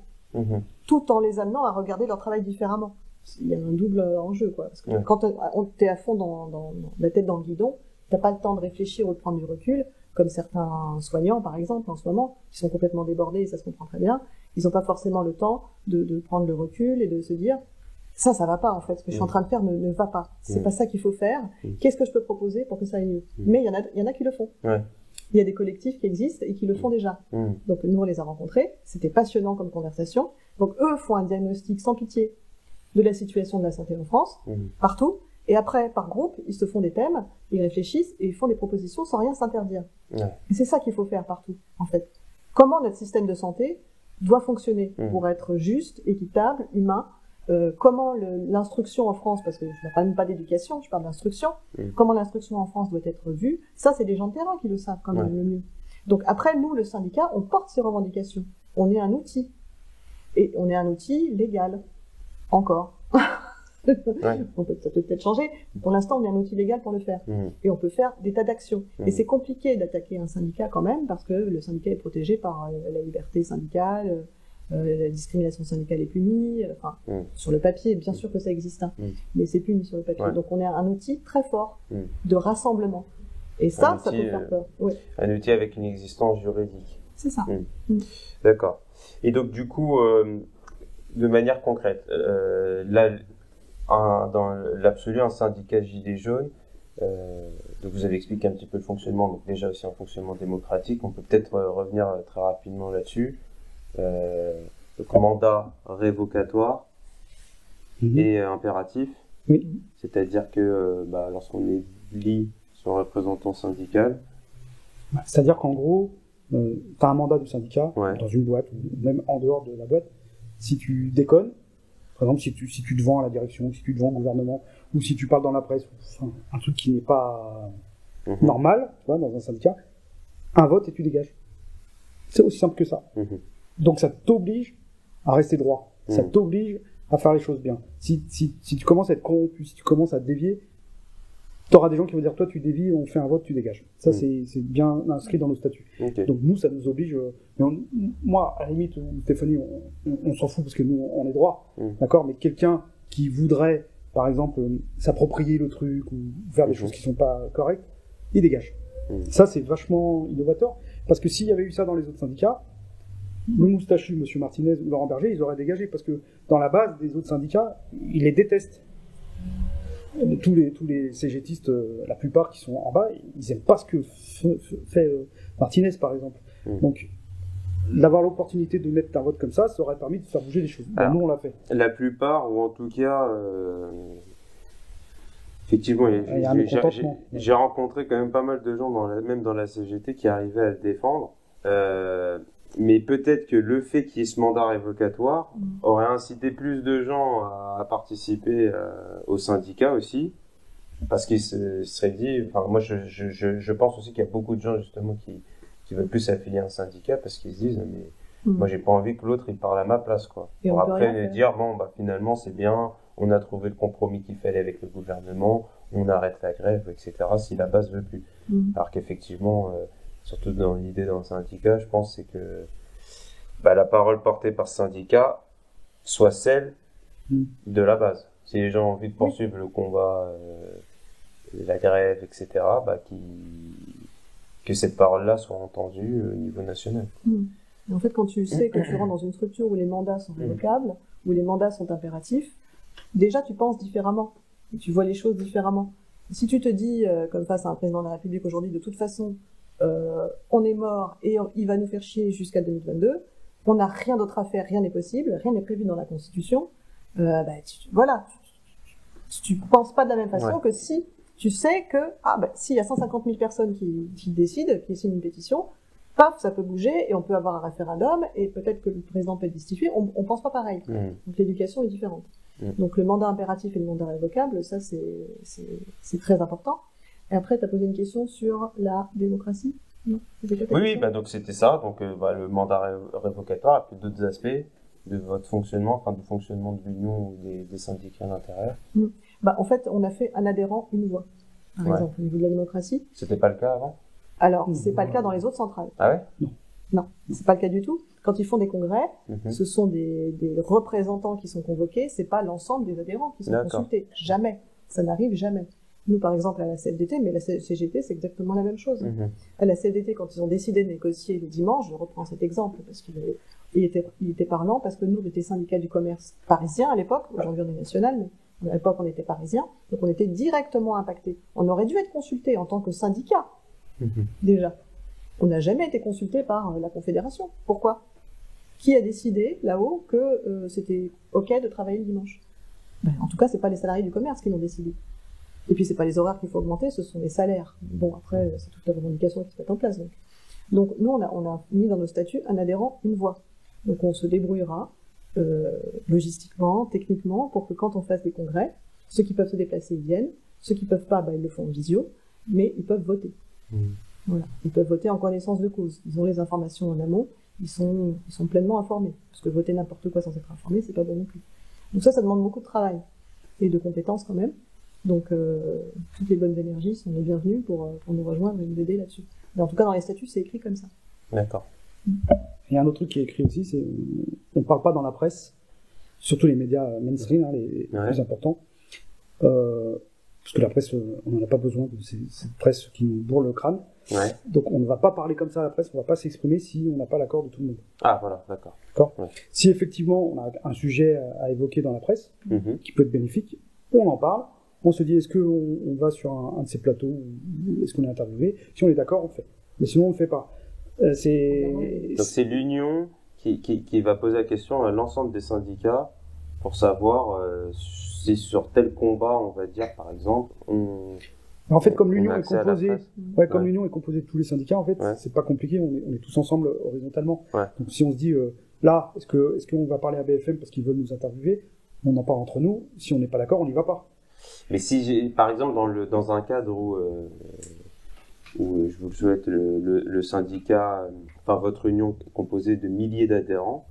Tout en les amenant à regarder leur travail différemment. Il y a un double enjeu, quoi. Parce que quand t'es à fond dans la tête dans le guidon, t'as pas le temps de réfléchir ou de prendre du recul. comme certains soignants, par exemple, en ce moment, qui sont complètement débordés, et ça se comprend très bien, ils n'ont pas forcément le temps de prendre le recul et de se dire ça va pas en fait, ce que je suis en train de faire ne va pas. C'est pas ça qu'il faut faire. Qu'est-ce que je peux proposer pour que ça aille mieux? Mais il y en a qui le font. Ouais. Il y a des collectifs qui existent et qui le font déjà. Donc nous on les a rencontrés, c'était passionnant comme conversation. Donc eux font un diagnostic sans pitié de la situation de la santé en France, partout. Et après, par groupe, ils se font des thèmes, ils réfléchissent et ils font des propositions sans rien s'interdire. Et c'est ça qu'il faut faire partout, en fait. Comment notre système de santé doit fonctionner pour être juste, équitable, humain. Comment l'instruction en France, parce que je ne parle pas d'éducation, je parle d'instruction, comment l'instruction en France doit être vue, ça c'est des gens de terrain qui le savent quand même le mieux. Donc après, nous, le syndicat, on porte ces revendications. On est un outil. Et on est un outil légal. Encore. Ça peut peut-être changer. Pour l'instant, on est un outil légal pour le faire. Et on peut faire des tas d'actions. Et c'est compliqué d'attaquer un syndicat quand même, parce que le syndicat est protégé par la liberté syndicale, la discrimination syndicale est punie. Enfin, sur le papier, bien sûr que ça existe, hein, mais c'est puni sur le papier. Donc on est un outil très fort de rassemblement. Et ça peut faire peur. Un outil avec une existence juridique. C'est ça. D'accord. Et donc du coup, de manière concrète, là, dans l'absolu, un syndicat Gilets jaunes, donc vous avez expliqué un petit peu le fonctionnement, donc déjà aussi un fonctionnement démocratique. On peut peut-être revenir très rapidement là-dessus. Donc mandat révocatoire et impératif. C'est-à-dire que lorsqu'on élit son représentant syndical, c'est-à-dire qu'en gros, tu as un mandat du syndicat dans une boîte ou même en dehors de la boîte. Si tu déconnes, par exemple, si tu te vends à la direction, si tu te vends au gouvernement, ou si tu parles dans la presse, enfin, un truc qui n'est pas normal, tu vois, dans un syndicat, un vote et tu dégages. C'est aussi simple que ça. Donc ça t'oblige à rester droit. Ça t'oblige à faire les choses bien. Si tu commences à être corrompu, si tu commences à dévier, t'auras des gens qui vont dire toi tu dévies, on fait un vote, tu dégages. Ça c'est bien inscrit dans nos statuts. Donc nous ça nous oblige. Mais moi à la limite, Stéphanie, on s'en fout parce que nous on est droit, d'accord. Mais quelqu'un qui voudrait, par exemple, s'approprier le truc ou faire des choses qui sont pas correctes, il dégage. Ça c'est vachement innovateur parce que s'il y avait eu ça dans les autres syndicats, le moustachu, Monsieur Martinez ou Laurent Berger, ils auraient dégagé parce que dans la base des autres syndicats, ils les détestent. Tous les CGTistes, la plupart qui sont en bas, ils aiment pas ce que fait Martinez, par exemple. Donc, d'avoir l'opportunité de mettre un vote comme ça aurait permis de faire bouger les choses. Alors, nous, on l'a fait. La plupart, ou en tout cas, effectivement, j'ai rencontré quand même pas mal de gens, même dans la CGT, qui arrivaient à le défendre. Mais peut-être que le fait qu'il y ait ce mandat révocatoire aurait incité plus de gens à participer au syndicat aussi, parce qu'ils se seraient dit, enfin moi je pense aussi qu'il y a beaucoup de gens justement qui veulent plus s'affilier à un syndicat parce qu'ils se disent mais moi j'ai pas envie que l'autre il parle à ma place quoi. Pour après dire bon finalement c'est bien, on a trouvé le compromis qu'il fallait avec le gouvernement, on arrête la grève etc. si la base veut plus. Alors qu'effectivement surtout dans l'idée d'un syndicat, je pense, c'est que la parole portée par ce syndicat soit celle de la base. Si les gens ont envie de poursuivre le combat, la grève, etc., que cette parole-là soit entendue au niveau national. Et en fait, quand tu sais que tu rentres dans une structure où les mandats sont révocables, où les mandats sont impératifs, déjà tu penses différemment, et tu vois les choses différemment. Si tu te dis, comme face à un président de la République aujourd'hui, de toute façon, on est mort et il va nous faire chier jusqu'à 2022. On n'a rien d'autre à faire, rien n'est possible, rien n'est prévu dans la Constitution. Tu penses pas de la même façon que si tu sais que s'il y a 150 000 personnes qui décident, qui signent une pétition, paf, ça peut bouger et on peut avoir un référendum et peut-être que le président peut être destitué. On pense pas pareil. Donc l'éducation est différente. Donc le mandat impératif et le mandat révocable, ça c'est très important. Et après, tu as posé une question sur la démocratie. Non, oui, donc c'était ça. Donc le mandat révocatoire, et puis d'autres aspects de votre fonctionnement, enfin du fonctionnement de l'union ou des syndicats à l'intérieur. En fait, on a fait un adhérent, une voix, par exemple, au niveau de la démocratie. C'était pas le cas avant? Alors, c'est pas le cas dans les autres centrales. Ah ouais? Non, c'est pas le cas du tout. Quand ils font des congrès, ce sont des représentants qui sont convoqués, c'est pas l'ensemble des adhérents qui sont consultés. Jamais. Ça n'arrive jamais. Nous, par exemple, à la CFDT, mais la CGT, c'est exactement la même chose. À la CFDT, quand ils ont décidé de négocier le dimanche, je reprends cet exemple parce qu'il était parlant, parce que nous, on était syndicat du commerce parisien à l'époque, aujourd'hui on est national, mais à l'époque on était parisien, donc on était directement impacté. On aurait dû être consulté en tant que syndicat, déjà. On n'a jamais été consulté par la Confédération. Pourquoi ? Qui a décidé là-haut que c'était OK de travailler le dimanche ? En tout cas, c'est pas les salariés du commerce qui l'ont décidé. Et puis c'est pas les horaires qu'il faut augmenter, ce sont les salaires. Bon, après, c'est toute la revendication qui se met en place. Donc nous, on a mis dans nos statuts un adhérent, une voix. Donc on se débrouillera logistiquement, techniquement, pour que quand on fasse des congrès, ceux qui peuvent se déplacer, ils viennent. Ceux qui peuvent pas, ils le font en visio, mais ils peuvent voter. Voilà. Ils peuvent voter en connaissance de cause. Ils ont les informations en amont, ils sont pleinement informés. Parce que voter n'importe quoi sans être informé, c'est pas bon non plus. Donc ça demande beaucoup de travail et de compétences quand même. Donc toutes les bonnes énergies sont les bienvenues pour nous rejoindre et nous aider là-dessus. Mais en tout cas, dans les statuts, c'est écrit comme ça. D'accord. Il y a un autre truc qui est écrit aussi, c'est on ne parle pas dans la presse, surtout les médias mainstream, les plus importants, parce que la presse, on n'en a pas besoin de cette presse qui nous bourre le crâne. Ouais. Donc on ne va pas parler comme ça à la presse, on ne va pas s'exprimer si on n'a pas l'accord de tout le monde. Ah voilà, d'accord. Ouais. Si effectivement on a un sujet à évoquer dans la presse, qui peut être bénéfique, on en parle, on se dit est-ce qu'on va sur un de ces plateaux, est-ce qu'on est interviewé, si on est d'accord on le fait, mais sinon on ne le fait pas. Donc c'est l'union qui va poser la question à l'ensemble des syndicats pour savoir si sur tel combat, on va dire par exemple, en fait, comme l'union est composée, comme l'union est composée de tous les syndicats, en fait, c'est pas compliqué. On est tous ensemble horizontalement. Donc, si on se dit là, est-ce qu'on va parler à BFM parce qu'ils veulent nous interviewer, on en parle entre nous. Si on n'est pas d'accord, on n'y va pas. Mais si par exemple dans un cadre où je vous le souhaite, le syndicat, enfin votre union est composée de milliers d'adhérents.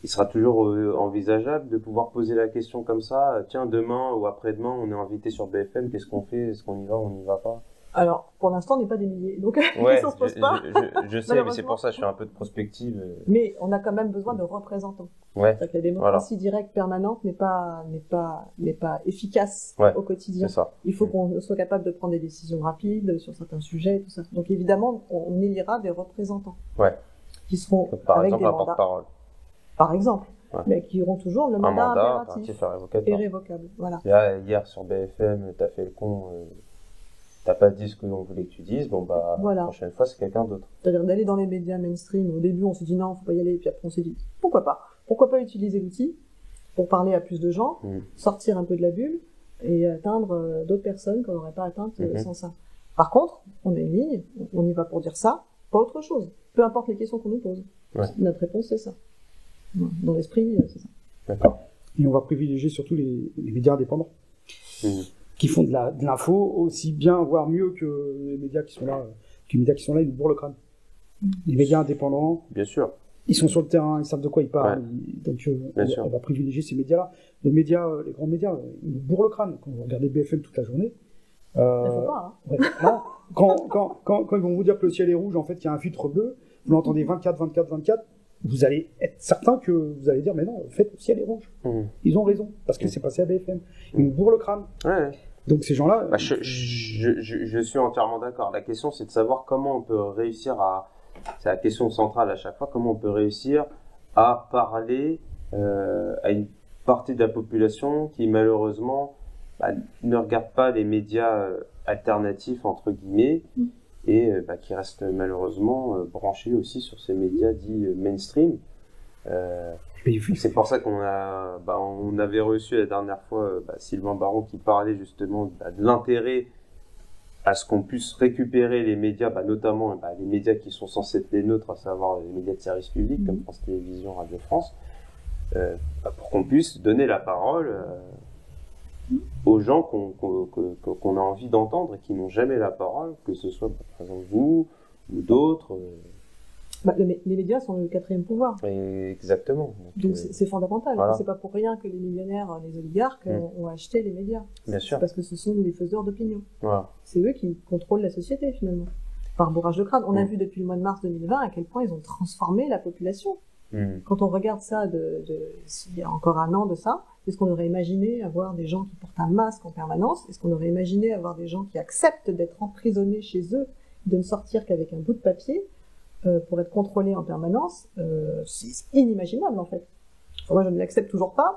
Il sera toujours envisageable de pouvoir poser la question comme ça. Tiens, demain ou après-demain, on est invité sur BFM. Qu'est-ce qu'on fait ? Est-ce qu'on y va ? On n'y va pas ? Alors, pour l'instant, on n'est pas des milliers, donc ça se pose pas. Je sais, mais c'est pour ça que je fais un peu de prospective. Mais on a quand même besoin de représentants. C'est-à-dire que la démocratie directe permanente n'est pas efficace au quotidien. C'est ça. Il faut qu'on soit capable de prendre des décisions rapides sur certains sujets et tout ça. Donc évidemment, on élira des représentants. Qui seront par avec exemple, des un mandats. porte-parole. Par exemple. Mais qui auront toujours le mandat impératif et révocable. Voilà. Hier sur BFM, t'as fait le con, t'as pas dit ce que l'on voulait que tu dises, la prochaine fois c'est quelqu'un d'autre. C'est-à-dire d'aller dans les médias mainstream, au début on s'est dit non, faut pas y aller, puis après on s'est dit pourquoi pas utiliser l'outil pour parler à plus de gens, sortir un peu de la bulle et atteindre d'autres personnes qu'on n'aurait pas atteintes sans ça. Par contre, on a une ligne, on y va pour dire ça, pas autre chose. Peu importe les questions qu'on nous pose. Notre réponse c'est ça. Dans l'esprit, c'est ça. D'accord. Et on va privilégier surtout les médias indépendants qui font de l'info aussi bien, voire mieux que les médias qui sont là. Les médias qui sont là, ils nous bourrent le crâne. Les médias indépendants, bien sûr, ils sont sur le terrain, ils savent de quoi ils parlent. Donc on va privilégier ces médias-là. Les grands médias, ils nous bourrent le crâne. Quand vous regardez BFM toute la journée, il faut pas, non, quand ils vont vous dire que le ciel est rouge, en fait, il y a un filtre bleu, vous l'entendez 24, vous allez être certain que vous allez dire, mais non, en fait, le ciel est rouge. Ils ont raison, parce que c'est passé à BFM. Ils nous bourrent le crâne. Donc ces gens-là... Je suis entièrement d'accord. La question, c'est de savoir comment on peut réussir c'est la question centrale à chaque fois, comment on peut réussir à parler à une partie de la population qui, malheureusement, ne regarde pas les médias alternatifs, entre guillemets, et qui reste malheureusement branché aussi sur ces médias dits mainstream. C'est pour ça qu'on on avait reçu la dernière fois Sylvain Baron qui parlait justement de l'intérêt à ce qu'on puisse récupérer les médias, notamment les médias qui sont censés être les nôtres, à savoir les médias de service public comme France Télévisions, Radio France, pour qu'on puisse donner la parole aux gens qu'on a envie d'entendre et qui n'ont jamais la parole, que ce soit par exemple vous ou d'autres. Les médias sont le quatrième pouvoir. Exactement. Donc c'est fondamental. Voilà. C'est pas pour rien que les millionnaires, les oligarques ont acheté les médias. Bien sûr. C'est parce que ce sont les faiseurs d'opinion. Voilà. C'est eux qui contrôlent la société finalement. Par bourrage de crâne. On a vu depuis le mois de mars 2020 à quel point ils ont transformé la population. Quand on regarde ça il y a encore un an de ça, est-ce qu'on aurait imaginé avoir des gens qui portent un masque en permanence? Est-ce qu'on aurait imaginé avoir des gens qui acceptent d'être emprisonnés chez eux, de ne sortir qu'avec un bout de papier pour être contrôlés en permanence? C'est inimaginable en fait. Enfin, moi je ne l'accepte toujours pas,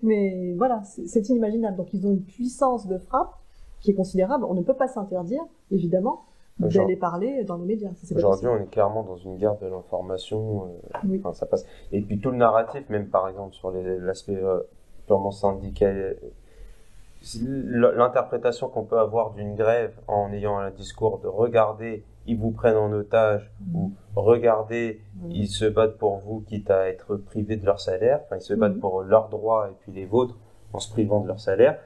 mais voilà, c'est inimaginable. Donc ils ont une puissance de frappe qui est considérable. On ne peut pas s'interdire, évidemment, d'aller parler dans les médias. Aujourd'hui, on est clairement dans une guerre de l'information. Enfin, ça passe. Et puis tout le narratif, même par exemple sur l'aspect purement syndical, l'interprétation qu'on peut avoir d'une grève en ayant un discours de regardez, ils vous prennent en otage, ou regardez, ils se battent pour vous, quitte à être privés de leur salaire. Enfin, ils se battent pour leurs droits et puis les vôtres en se privant de leur salaire.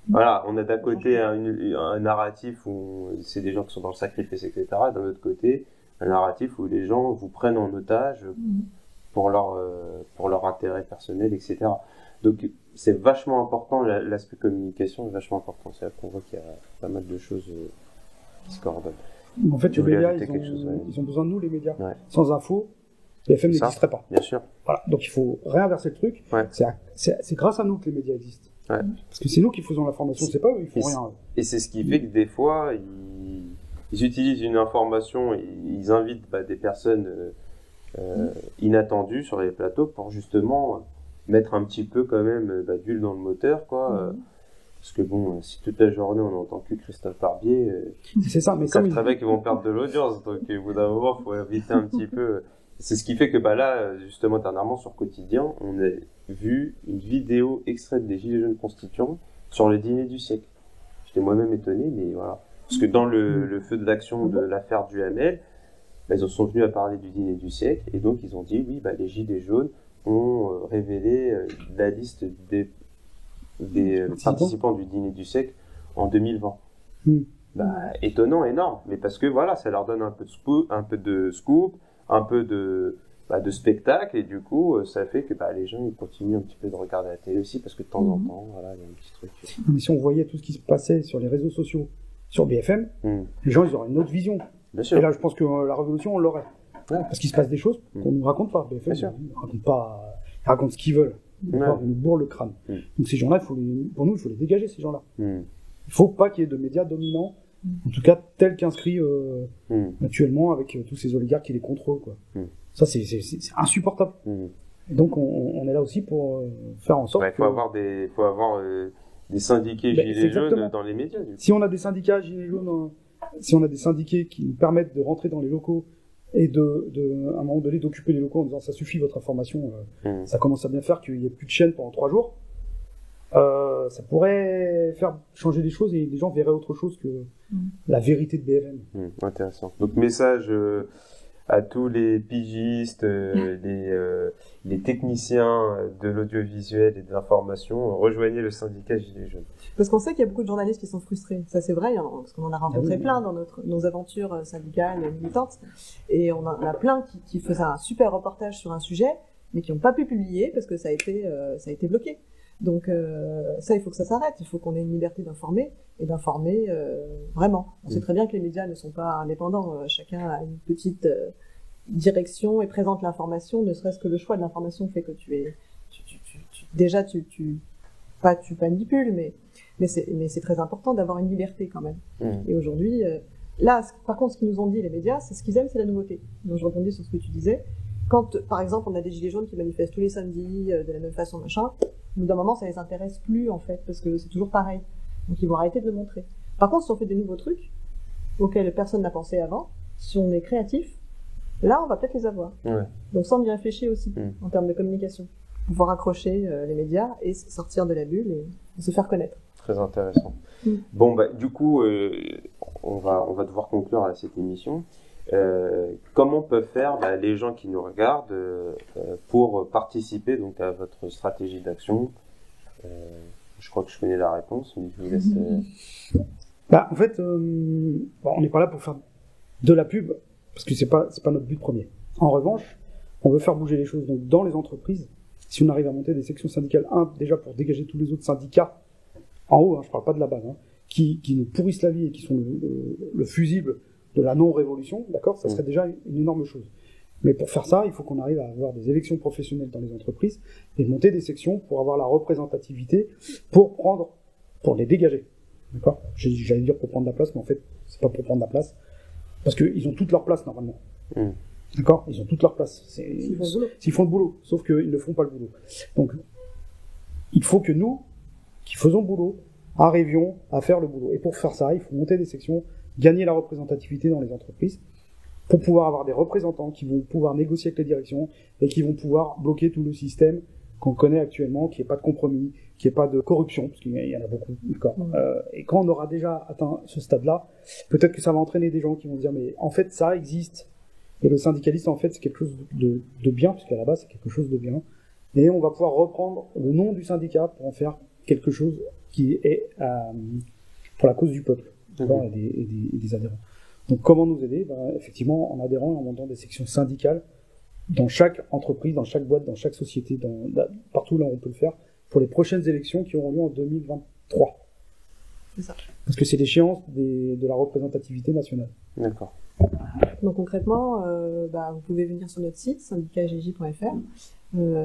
Voilà, on a d'un côté un narratif où c'est des gens qui sont dans le sacrifice, etc. D'un autre côté, un narratif où les gens vous prennent en otage pour leur intérêt personnel, etc. Donc, c'est vachement important, l'aspect communication est vachement important. C'est-à-dire qu'on voit qu'il y a pas mal de choses qui se coordonnent. En fait, les médias, ils ont besoin de nous, les médias. Ouais. Sans info, BFM n'existerait pas. Bien sûr. Voilà. Donc, il faut réinverser le truc. Ouais. C'est grâce à nous que les médias existent. Ouais. Parce que c'est nous qui faisons l'information, c'est pas eux, ils font rien. Et c'est ce qui fait que des fois, ils utilisent une information, ils invitent des personnes inattendues sur les plateaux pour justement mettre un petit peu quand même d'huile dans le moteur, quoi. Parce que bon, si toute la journée on n'entend que Christophe Barbier, c'est ça, mais comme très bien qu'ils vont perdre de l'audience, donc au bout d'un moment, il faut éviter un petit peu. C'est ce qui fait que là, justement, dernièrement sur Quotidien, on a vu une vidéo extraite des Gilets jaunes constituants sur le dîner du siècle. J'étais moi-même étonné, mais voilà. Parce que dans le feu d'action de l'affaire Duhamel, ils en sont venus à parler du dîner du siècle, et donc ils ont dit, oui, les Gilets jaunes ont révélé la liste des participants du dîner du siècle en 2020. Étonnant, énorme, mais parce que voilà, ça leur donne un peu de scoop, un peu de spectacle, et du coup ça fait que les gens ils continuent un petit peu de regarder la télé aussi, parce que de temps en temps, voilà, il y a un petit truc. Mais si on voyait tout ce qui se passait sur les réseaux sociaux, sur BFM, les gens ils auraient une autre vision. Bien sûr. Et là je pense que la révolution on l'aurait. Ouais. Parce qu'il se passe des choses qu'on nous raconte pas. BFM ils racontent ce qu'ils veulent. Ils nous bourrent le crâne. Donc ces gens-là, pour nous, il faut les dégager, ces gens-là. Il faut pas qu'il y ait de médias dominants, en tout cas tels qu'inscrits actuellement avec tous ces oligarques qui les contrôlent, quoi. Ça, c'est insupportable. Et donc on est là aussi pour faire en sorte il faut avoir des syndiqués gilets jaunes dans les médias. Du coup. Si on a des syndicats gilets jaunes, si on a des syndiqués qui nous permettent de rentrer dans les locaux et à un moment donné d'occuper les locaux en disant ça suffit votre information, ça commence à bien faire qu'il n'y ait plus de chaîne pendant 3 jours, ça pourrait faire changer les choses et les gens verraient autre chose que la vérité de BFM. Intéressant. Donc message à tous les pigistes, les techniciens de l'audiovisuel et de l'information, rejoignez le syndicat Gilets jaunes. Parce qu'on sait qu'il y a beaucoup de journalistes qui sont frustrés. Ça, c'est vrai, parce qu'on en a rencontré plein dans nos aventures syndicales militantes. Et on en a plein qui faisaient un super reportage sur un sujet, mais qui n'ont pas pu publier parce que ça a été bloqué. Donc ça, il faut que ça s'arrête. Il faut qu'on ait une liberté d'informer et d'informer vraiment. On sait très bien que les médias ne sont pas indépendants. Chacun a une petite direction et présente l'information. Ne serait-ce que le choix de l'information fait que tu manipules, mais c'est très important d'avoir une liberté quand même. Et aujourd'hui, là, par contre, ce qu'ils nous ont dit les médias, c'est ce qu'ils aiment, c'est la nouveauté. Donc je rebondis sur ce que tu disais. Quand, par exemple, on a des gilets jaunes qui manifestent tous les samedis de la même façon, machin, au bout d'un moment, ça les intéresse plus, en fait, parce que c'est toujours pareil. Donc, ils vont arrêter de le montrer. Par contre, si on fait des nouveaux trucs, auxquels personne n'a pensé avant, si on est créatif, là, on va peut-être les avoir. Ouais. Donc, ça, on y réfléchit aussi, en termes de communication. Pouvoir accrocher les médias et sortir de la bulle et se faire connaître. Très intéressant. Bon, du coup, on va devoir conclure là, cette émission. Comment peuvent faire les gens qui nous regardent pour participer donc à votre stratégie d'action? Je crois que je connais la réponse, mais je vous laisse. En fait, on n'est pas là pour faire de la pub parce que c'est pas notre but premier. En revanche, on veut faire bouger les choses. Donc dans les entreprises, si on arrive à monter des sections syndicales, déjà pour dégager tous les autres syndicats en haut, je parle pas de la base, qui nous pourrissent la vie et qui sont le fusible de la non-révolution, d'accord, ça serait déjà une énorme chose. Mais pour faire ça, il faut qu'on arrive à avoir des élections professionnelles dans les entreprises et monter des sections pour avoir la représentativité, pour les dégager. D'accord ? J'allais dire pour prendre la place, mais en fait, c'est pas pour prendre la place. Parce qu'ils ont toute leur place, normalement. D'accord ? Ils ont toute leur place. S'ils font le boulot. Sauf qu'ils ne font pas le boulot. Donc, il faut que nous, qui faisons le boulot, arrivions à faire le boulot. Et pour faire ça, il faut monter des sections, gagner la représentativité dans les entreprises, pour pouvoir avoir des représentants qui vont pouvoir négocier avec les directions et qui vont pouvoir bloquer tout le système qu'on connaît actuellement, qu'il n'y ait pas de compromis, qu'il n'y ait pas de corruption, parce qu'il y en a beaucoup. D'accord. Et quand on aura déjà atteint ce stade-là, peut-être que ça va entraîner des gens qui vont dire, mais en fait, ça existe. Et le syndicalisme, en fait, c'est quelque chose de bien, parce qu'à la base, c'est quelque chose de bien. Et on va pouvoir reprendre le nom du syndicat pour en faire quelque chose qui est pour la cause du peuple, et des adhérents. Donc, comment nous aider ? Effectivement, en adhérant et en montant des sections syndicales dans chaque entreprise, dans chaque boîte, dans chaque société, partout là où on peut le faire, pour les prochaines élections qui auront lieu en 2023. C'est ça. Parce que c'est l'échéance de la représentativité nationale. D'accord. Donc concrètement, vous pouvez venir sur notre site syndicatgj.fr.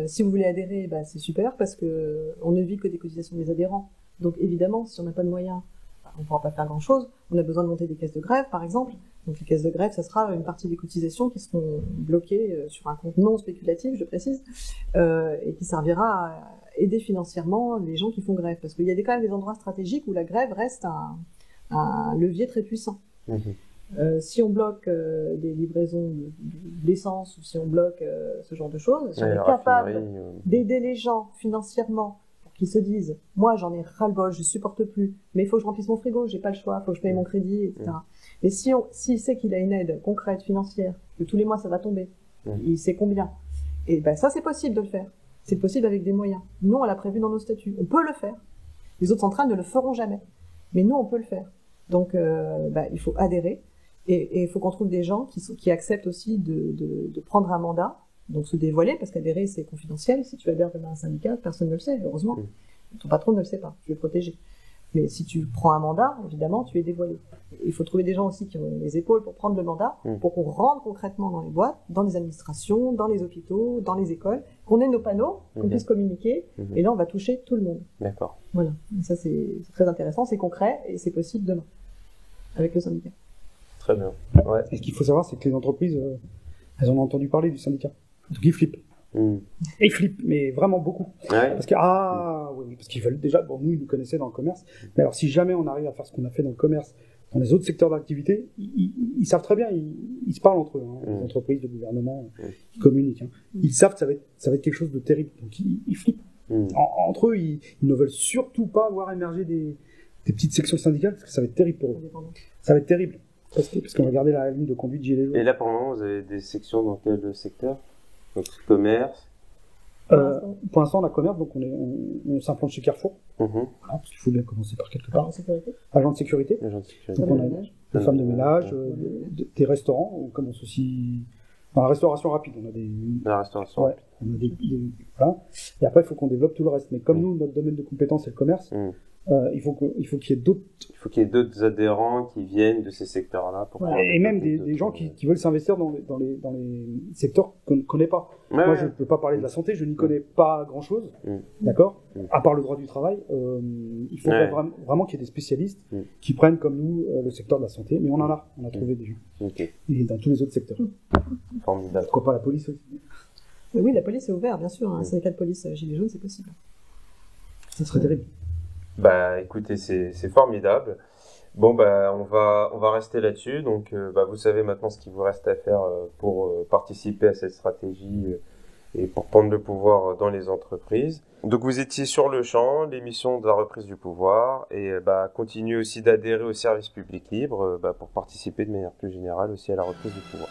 Si vous voulez adhérer, c'est super parce que on ne vit que des cotisations des adhérents. Donc évidemment, si on n'a pas de moyens, on ne pourra pas faire grand-chose. On a besoin de monter des caisses de grève, par exemple. Donc les caisses de grève, ça sera une partie des cotisations qui seront bloquées sur un compte non spéculatif, je précise, et qui servira à aider financièrement les gens qui font grève. Parce qu'il y a quand même des endroits stratégiques où la grève reste un levier très puissant. Si on bloque des livraisons d'essence ou si on bloque ce genre de choses, si on est capable d'aider les gens financièrement pour qu'ils se disent « Moi, j'en ai ras-le-bol, je supporte plus, mais il faut que je remplisse mon frigo, j'ai pas le choix, il faut que je paye mon crédit, etc. » Mais s'il sait qu'il a une aide concrète, financière, que tous les mois ça va tomber, il sait combien, et ça c'est possible de le faire. C'est possible avec des moyens. Nous, on l'a prévu dans nos statuts. On peut le faire. Les autres centrales ne le feront jamais. Mais nous, on peut le faire. Donc, il faut adhérer. Et il faut qu'on trouve des gens qui acceptent aussi de prendre un mandat, donc se dévoiler, parce qu'adhérer, c'est confidentiel. Si tu adhères dans un syndicat, personne ne le sait, heureusement. Ton patron ne le sait pas, tu es protégé. Mais si tu prends un mandat, évidemment, tu es dévoilé. Il faut trouver des gens aussi qui ont les épaules pour prendre le mandat, pour qu'on rentre concrètement dans les boîtes, dans les administrations, dans les hôpitaux, dans les écoles, qu'on ait nos panneaux, qu'on puisse communiquer, et là, on va toucher tout le monde. D'accord. Voilà. Et ça, c'est très intéressant, c'est concret, et c'est possible demain, avec le syndicat. Très bien. Ouais. Et ce qu'il faut savoir, c'est que les entreprises, elles en ont entendu parler du syndicat. Donc ils flippent. Et ils flippent, mais vraiment beaucoup. Ouais. Parce parce qu'ils veulent déjà, nous, ils nous connaissaient dans le commerce. Mais alors, si jamais on arrive à faire ce qu'on a fait dans le commerce, dans les autres secteurs d'activité, ils savent très bien, ils se parlent entre eux, les entreprises, le gouvernement, ils communiquent. Ils savent que ça va être quelque chose de terrible. Donc ils flippent. Entre eux, ils ne veulent surtout pas voir émerger des petites sections syndicales, parce que ça va être terrible pour eux. Ça va être terrible. Parce qu'on va garder la ligne de conduite Gilets jaunes. Et là, pour le moment, vous avez des sections dans quel secteur ? Donc, commerce. Pour l'instant, on a commerce, donc on s'implante chez Carrefour. Voilà, parce qu'il faut bien commencer par quelque part. Agent de sécurité. Donc on a des femmes de ménage, des restaurants. On commence aussi dans la restauration rapide. On a la restauration rapide. On a voilà. Et après, il faut qu'on développe tout le reste. Mais comme nous, notre domaine de compétence, c'est le commerce. Il faut qu'il y ait d'autres. Il faut qu'il y ait d'autres adhérents qui viennent de ces secteurs-là. Et même des gens qui veulent s'investir dans les secteurs qu'on ne connaît pas. Moi, je ne peux pas parler de la santé, je n'y connais pas grand-chose. D'accord ? À part le droit du travail, il faut vraiment qu'il y ait des spécialistes qui prennent comme nous le secteur de la santé. Mais on a trouvé des gens. Et dans tous les autres secteurs. Formidable. Pourquoi pas la police aussi ? Oui, la police est ouverte, bien sûr. Un syndicat de police Gilets jaunes, c'est possible. Ça serait terrible. Écoutez, c'est formidable. Bon, on va rester là-dessus. Donc, vous savez maintenant ce qu'il vous reste à faire pour participer à cette stratégie et pour prendre le pouvoir dans les entreprises. Donc, vous étiez sur le champ, l'émission de la reprise du pouvoir, et continuez aussi d'adhérer au service public libre pour participer de manière plus générale aussi à la reprise du pouvoir.